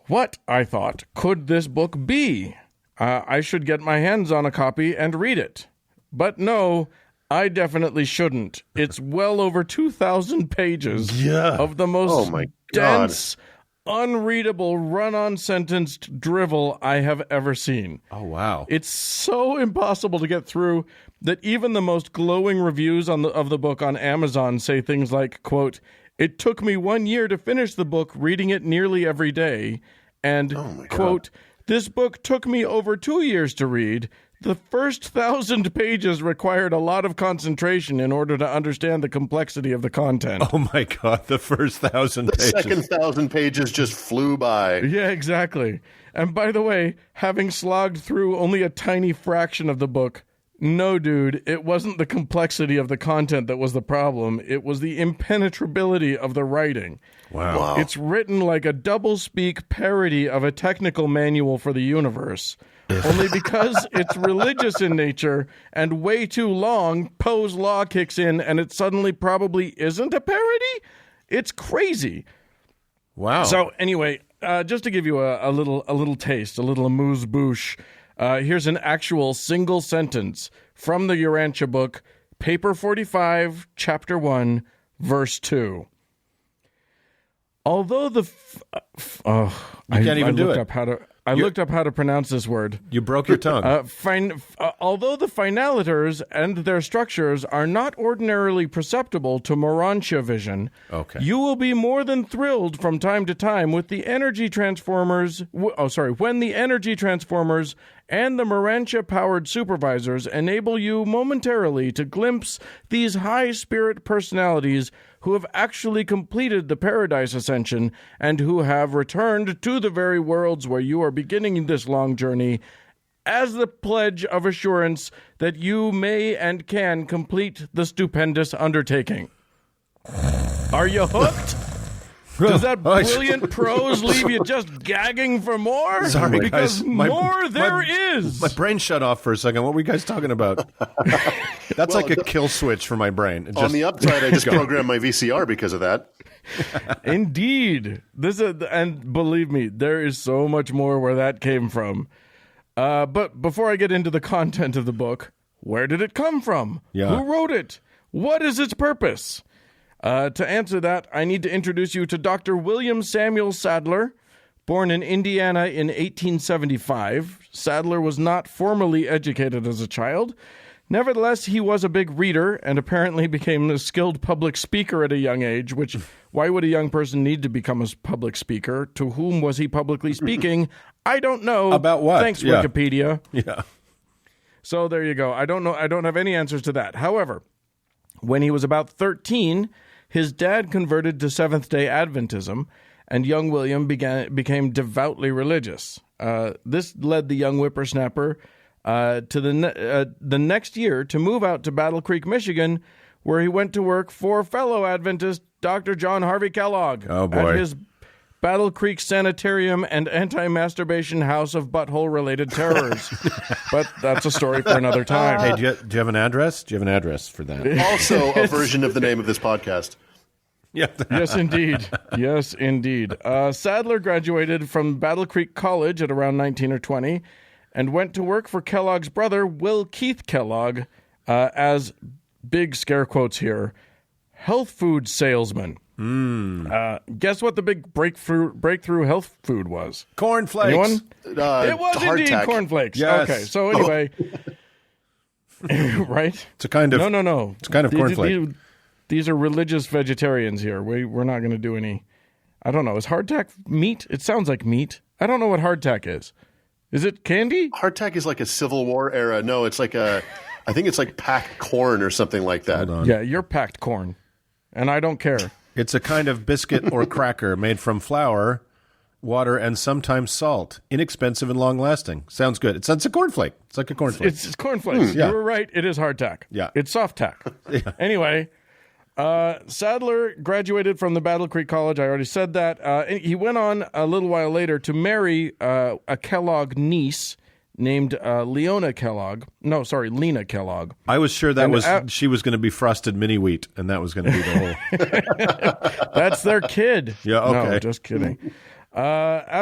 what, I thought, could this book be? I should get my hands on a copy and read it. But no, I definitely shouldn't. It's well over 2,000 pages of the most dense, unreadable, run-on sentenced drivel I have ever seen. Oh, wow. It's so impossible to get through that even the most glowing reviews of the book on Amazon say things like, quote, "It took me 1 year to finish the book, reading it nearly every day," and, quote, "This book took me over 2 years to read. The first 1,000 pages required a lot of concentration in order to understand the complexity of the content." Oh my God, the first 1,000 pages. The second 1,000 pages just flew by. Yeah, exactly. And by the way, having slogged through only a tiny fraction of the book, no, dude, it wasn't the complexity of the content that was the problem. It was the impenetrability of the writing. Wow. It's written like a doublespeak parody of a technical manual for the universe. Only because it's religious in nature and way too long, Poe's Law kicks in and it suddenly probably isn't a parody? It's crazy. Wow. So anyway, just to give you a little taste, a little amuse-bouche, here's an actual single sentence from the Urantia book, paper 45, chapter 1, verse 2. Although the you can't even do it. I looked up how to pronounce this word. You broke your tongue. Although the finaliters and their structures are not ordinarily perceptible to Urantia vision, you will be more than thrilled from time to time with the energy transformers. When the energy transformers and the Urantia-powered supervisors enable you momentarily to glimpse these high-spirit personalities who have actually completed the Paradise Ascension and who have returned to the very worlds where you are beginning this long journey as the pledge of assurance that you may and can complete the stupendous undertaking. Are you hooked? Does that brilliant prose leave you just gagging for more? Sorry, because guys. More there is. My brain shut off for a second. What were you guys talking about? That's like a kill switch for my brain. On the upside, I just programmed my VCR because of that. Indeed. And believe me, there is so much more where that came from. But before I get into the content of the book, where did it come from? Yeah. Who wrote it? What is its purpose? To answer that, I need to introduce you to Dr. William Samuel Sadler. Born in Indiana in 1875, Sadler was not formally educated as a child. Nevertheless, he was a big reader and apparently became a skilled public speaker at a young age, which, why would a young person need to become a public speaker? To whom was he publicly speaking? I don't know. About what? Thanks, Wikipedia. Yeah. So there you go. I don't know. I don't have any answers to that. However, when he was about 13, his dad converted to Seventh-day Adventism, and young William became devoutly religious. This led the young whippersnapper to the next year to move out to Battle Creek, Michigan, where he went to work for fellow Adventist Dr. John Harvey Kellogg at his Battle Creek Sanitarium and Anti-Masturbation House of Butthole-related terrors. But that's a story for another time. Hey, do you have an address? Do you have an address for that? Also a version of the name of this podcast. Yeah. Yes, indeed. Yes, indeed. Sadler graduated from Battle Creek College at around 19 or 20 and went to work for Kellogg's brother, Will Keith Kellogg, as, big scare quotes here, health food salesman. Guess what the big breakthrough health food was? Cornflakes. Anyone? It was indeed cornflakes. Yes. Okay, so anyway, right? It's a kind of no. It's a kind of cornflake. These are religious vegetarians here. We're not going to do any. I don't know. Is hardtack meat? It sounds like meat. I don't know what hardtack is. Is it candy? Hardtack is like a Civil War era. No, it's like I think it's like packed corn or something like that. Hold on. Yeah, you're packed corn, and I don't care. It's a kind of biscuit or cracker made from flour, water, and sometimes salt. Inexpensive and long-lasting. Sounds good. It's a cornflake. It's like a cornflake. It's cornflakes. Yeah. You were right. It is hardtack. Yeah. It's soft tack. Yeah. Anyway, Sadler graduated from the Battle Creek College. I already said that. He went on a little while later to marry a Kellogg niece named Lena Kellogg. I was sure she was going to be frosted mini wheat, and that was going to be the whole. That's their kid. Yeah, okay. No, just kidding. And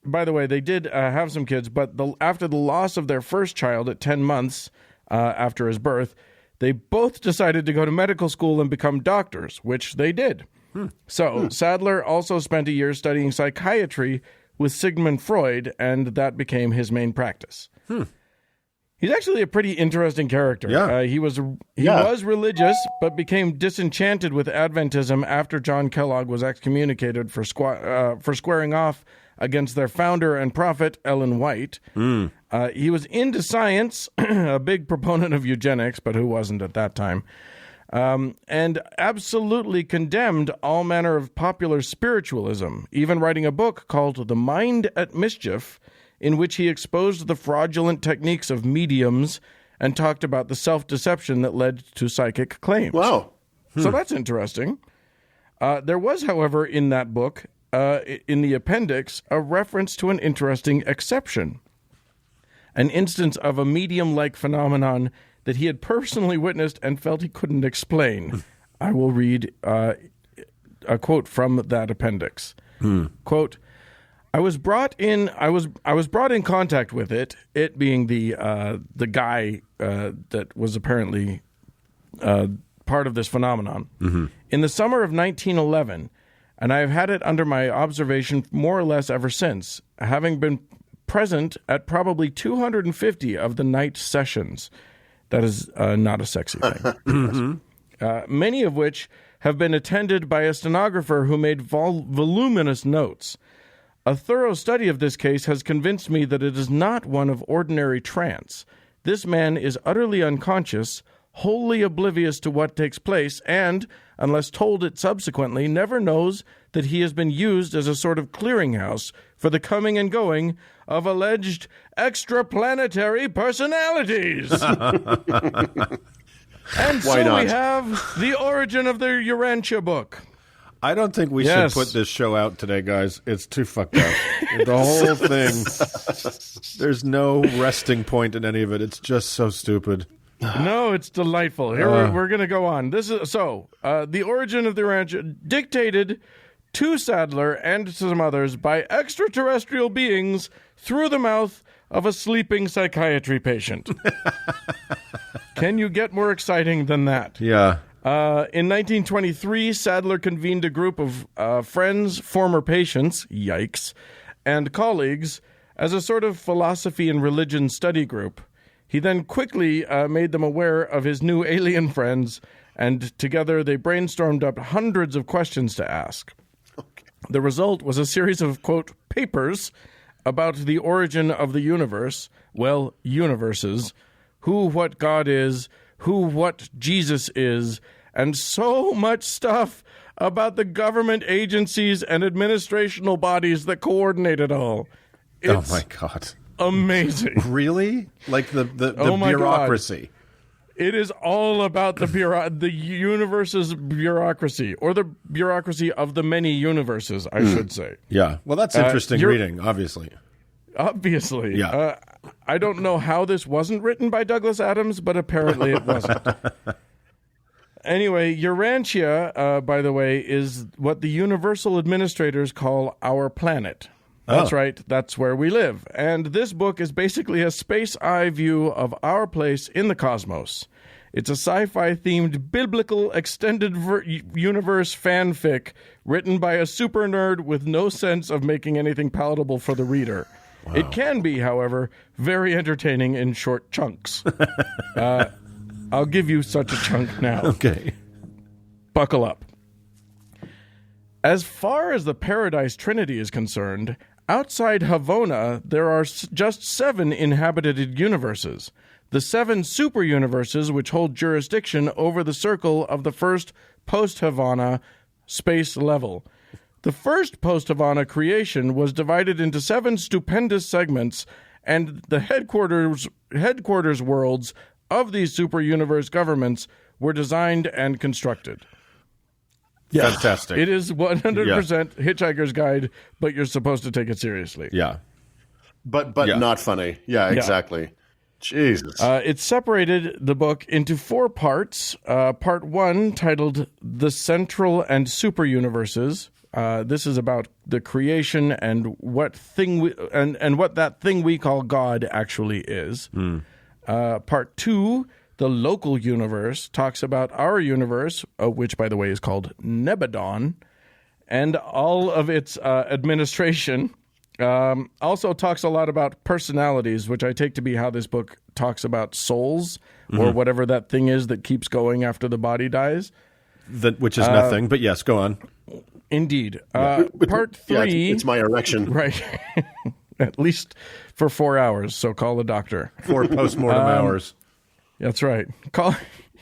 by the way, they did have some kids, but after the loss of their first child at 10 months after his birth, they both decided to go to medical school and become doctors, which they did. Sadler also spent a year studying psychiatry with Sigmund Freud, and that became his main practice. He's actually a pretty interesting character. Yeah. He was religious, but became disenchanted with Adventism after John Kellogg was excommunicated for squaring off against their founder and prophet, Ellen White. He was into science, a big proponent of eugenics, but who wasn't at that time, and absolutely condemned all manner of popular spiritualism, even writing a book called The Mind at Mischief, in which he exposed the fraudulent techniques of mediums and talked about the self-deception that led to psychic claims. Wow. So that's interesting. There was, however, in that book, in the appendix, a reference to an interesting exception, an instance of a medium-like phenomenon that he had personally witnessed and felt he couldn't explain. I will read a quote from that appendix. Quote, I was brought in contact with it being the guy that was apparently part of this phenomenon, in the summer of 1911, and I have had it under my observation more or less ever since, having been present at probably 250 of the night sessions. That is not a sexy thing. Many of which have been attended by a stenographer who made voluminous notes. A thorough study of this case has convinced me that it is not one of ordinary trance. This man is utterly unconscious, wholly oblivious to what takes place, and, unless told it subsequently, never knows that he has been used as a sort of clearinghouse for the coming and going of alleged extraplanetary personalities. And Why so not? we have the origin of the Urantia Book. I don't think we should put this show out today, guys. It's too fucked up. The whole thing. There's no resting point in any of it. It's just so stupid. No, it's delightful. Here we're going to go on. This is the origin of the Urantia, dictated to Sadler and to some others by extraterrestrial beings through the mouth of a sleeping psychiatry patient. Can you get more exciting than that? Yeah. In 1923, Sadler convened a group of friends, former patients, yikes, and colleagues as a sort of philosophy and religion study group. He then quickly made them aware of his new alien friends, and together they brainstormed up hundreds of questions to ask. Okay. The result was a series of, quote, papers about the origin of the universe, well, universes, who what God is, who what Jesus is, and so much stuff about the government agencies and administrational bodies that coordinate it all. It's oh, my God. Amazing. Really? Like the bureaucracy. God. It is all about the universe's bureaucracy, or the bureaucracy of the many universes, I should say. Yeah. Well, that's interesting reading, obviously. Obviously. Yeah. I don't know how this wasn't written by Douglas Adams, but apparently it wasn't. Anyway, Urantia, by the way, is what the Universal Administrators call our planet. That's right. That's where we live. And this book is basically a space eye view of our place in the cosmos. It's a sci-fi themed biblical extended universe fanfic written by a super nerd with no sense of making anything palatable for the reader. Wow. It can be, however, very entertaining in short chunks. I'll give you such a chunk now. Okay. Buckle up. As far as the Paradise Trinity is concerned, outside Havona, there are just 7 inhabited universes. The 7 super universes which hold jurisdiction over the circle of the first post-Havana space level. The first post-Havana creation was divided into 7 stupendous segments, and the headquarters worlds of these super universe governments were designed and constructed. Yeah. Fantastic. It is 100% Hitchhiker's Guide, but you're supposed to take it seriously. Yeah. But not funny. Yeah, exactly. Jesus. It separated the book into 4 parts. Part 1, titled The Central and Super Universes. This is about the creation and what that thing we call God actually is. Part 2, The Local Universe, talks about our universe, which, by the way, is called Nebadon, and all of its administration. Also talks a lot about personalities, which I take to be how this book talks about souls, or whatever that thing is that keeps going after the body dies. Which is nothing, but yes, go on. Indeed. Part 3... it's my erection. Right. At least for 4 hours, so call a doctor. 4 postmortem hours. That's right.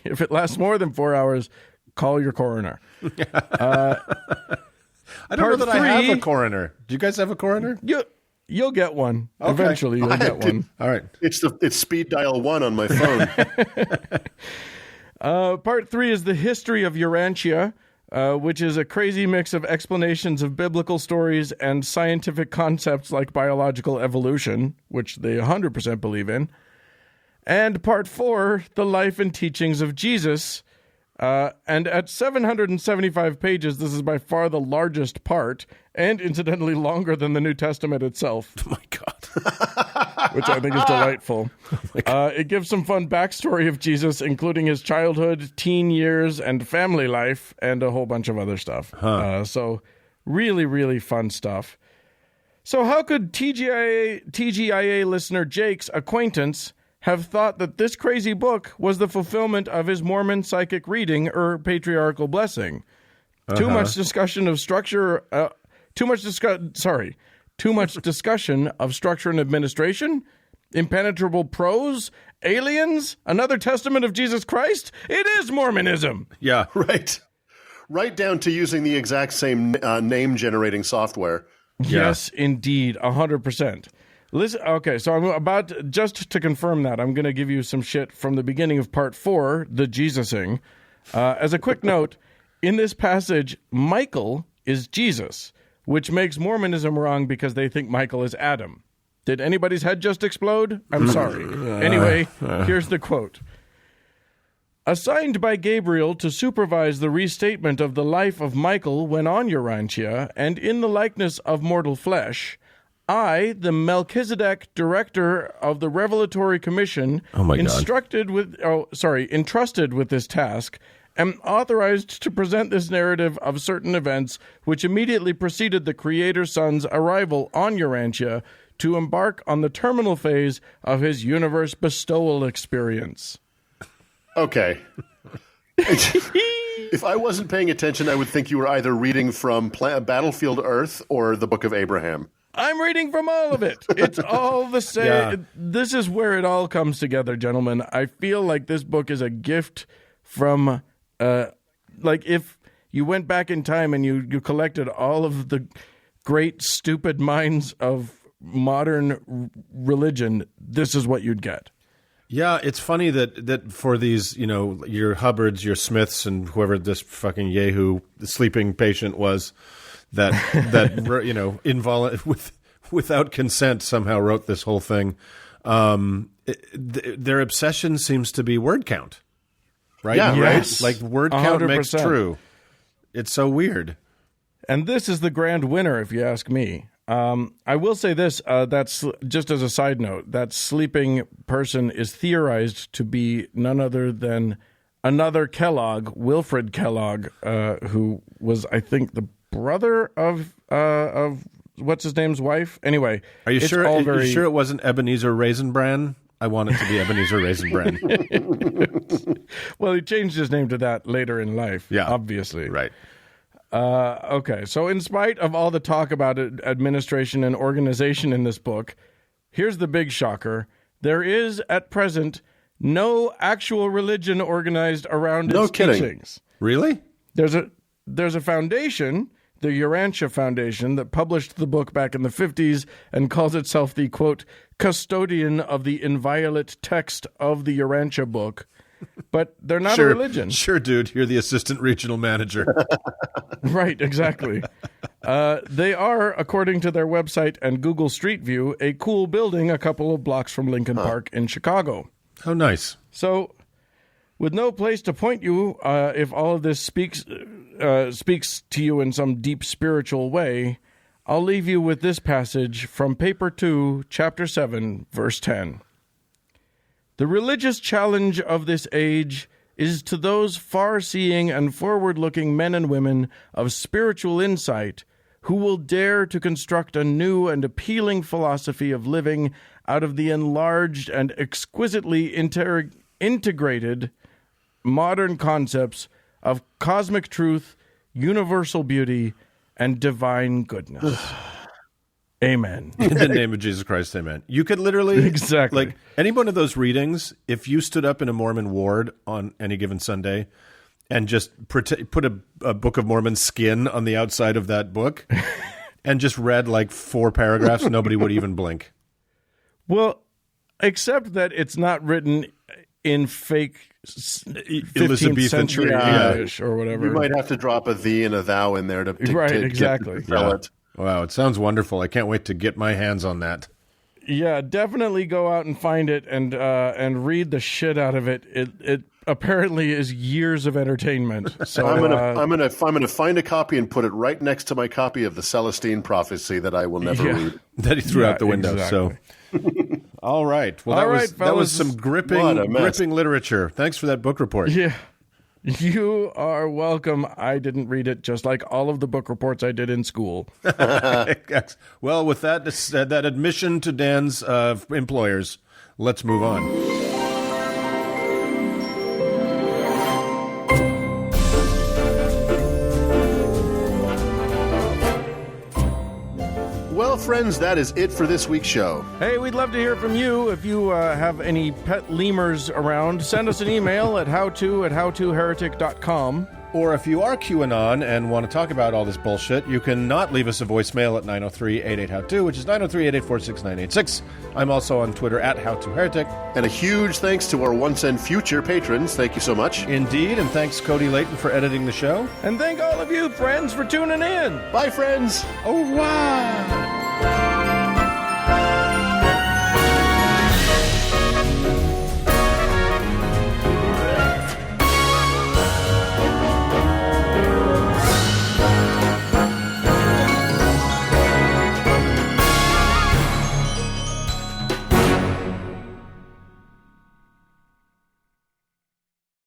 If it lasts more than 4 hours, call your coroner. I don't know that I have a coroner. Do you guys have a coroner? You'll get one. Okay. Eventually, you'll get one. All right. It's speed dial 1 on my phone. Part 3 is the history of Urantia, which is a crazy mix of explanations of biblical stories and scientific concepts like biological evolution, which they 100% believe in. And Part 4, the life and teachings of Jesus, And at 775 pages, this is by far the largest part, and incidentally longer than the New Testament itself. Oh, my God. Which I think is delightful. It gives some fun backstory of Jesus, including his childhood, teen years, and family life, and a whole bunch of other stuff. So really, really fun stuff. So how could TGIA listener Jake's acquaintance have thought that this crazy book was the fulfillment of his Mormon psychic reading or patriarchal blessing? Too much discussion of structure. Too much discussion of structure and administration. Impenetrable prose. Aliens. Another testament of Jesus Christ. It is Mormonism. Yeah, right. Right down to using the exact same name generating software. Yes, indeed, 100%. Listen, okay, so I'm about just to confirm that, I'm going to give you some shit from the beginning of part 4, the Jesusing. As a quick note, in this passage, Michael is Jesus, which makes Mormonism wrong because they think Michael is Adam. Did anybody's head just explode? I'm sorry. Anyway, here's the quote. Assigned by Gabriel to supervise the restatement of the life of Michael when on Urantia, and in the likeness of mortal flesh, I, the Melchizedek director of the Revelatory Commission, entrusted with this task, am authorized to present this narrative of certain events which immediately preceded the Creator Son's arrival on Urantia to embark on the terminal phase of his universe bestowal experience. Okay. If I wasn't paying attention, I would think you were either reading from Battlefield Earth or the Book of Abraham. I'm reading from all of it. It's all the same. Yeah. This is where it all comes together, gentlemen. I feel like this book is a gift from, like if you went back in time and you collected all of the great, stupid minds of modern religion, this is what you'd get. Yeah, it's funny that for these, your Hubbards, your Smiths, and whoever this fucking Yehu, the sleeping patient was, that without consent somehow wrote this whole thing. Their obsession seems to be word count, right? Yeah, yes. Like word count 100%. Makes true. It's so weird. And this is the grand winner, if you ask me. I will say this, that's just as a side note, that sleeping person is theorized to be none other than another Kellogg, Wilfred Kellogg, who was, I think, the brother of what's his name's wife. Anyway, are you sure? Are you sure it wasn't Ebenezer Raisin Bran? I want it to be Ebenezer Raisin Bran. Well, he changed his name to that later in life. Yeah, obviously, right. Okay, so in spite of all the talk about administration and organization in this book, here's the big shocker: there is at present no actual religion organized around its teachings. Really? There's a foundation, the Urantia Foundation, that published the book back in the 50s and calls itself the, quote, custodian of the inviolate text of the Urantia Book. But they're not a religion. Sure, dude. You're the assistant regional manager. Right, exactly. They are, according to their website and Google Street View, a cool building a couple of blocks from Lincoln Park in Chicago. Oh, nice. So, with no place to point you, if all of this speaks to you in some deep spiritual way, I'll leave you with this passage from Paper 2, Chapter 7, Verse 10. The religious challenge of this age is to those far-seeing and forward-looking men and women of spiritual insight who will dare to construct a new and appealing philosophy of living out of the enlarged and exquisitely integrated modern concepts of cosmic truth, universal beauty, and divine goodness. Amen. In the name of Jesus Christ, amen. You could literally, exactly, like any one of those readings, if you stood up in a Mormon ward on any given Sunday and just put a Book of Mormon skin on the outside of that book and just read like 4 paragraphs, nobody would even blink. Well, except that it's not written in fake 15th century English or whatever. You might have to drop a thee and a thou in there to exactly. Get it. Wow, it sounds wonderful. I can't wait to get my hands on that. Yeah, definitely go out and find it and read the shit out of it. It apparently is years of entertainment. So I'm gonna find a copy and put it right next to my copy of the Celestine Prophecy that I will never read. That he threw out the window. Exactly. So, all right. Well, that was some gripping literature. Thanks for that book report. Yeah. You are welcome. I didn't read it, just like all of the book reports I did in school. Well, with that admission to Dan's employers, let's move on. Well, friends, that is it for this week's show. Hey, we'd love to hear from you. If you have any pet lemurs around, send us an email at howtoheretic.com. Or if you are QAnon and want to talk about all this bullshit, you can not leave us a voicemail at 903-88-HOW-TO, which is 903-884-6986. I'm also on Twitter at HowToHeretic. And a huge thanks to our once and future patrons. Thank you so much. Indeed, and thanks Cody Layton for editing the show. And thank all of you, friends, for tuning in. Bye, friends. Au revoir.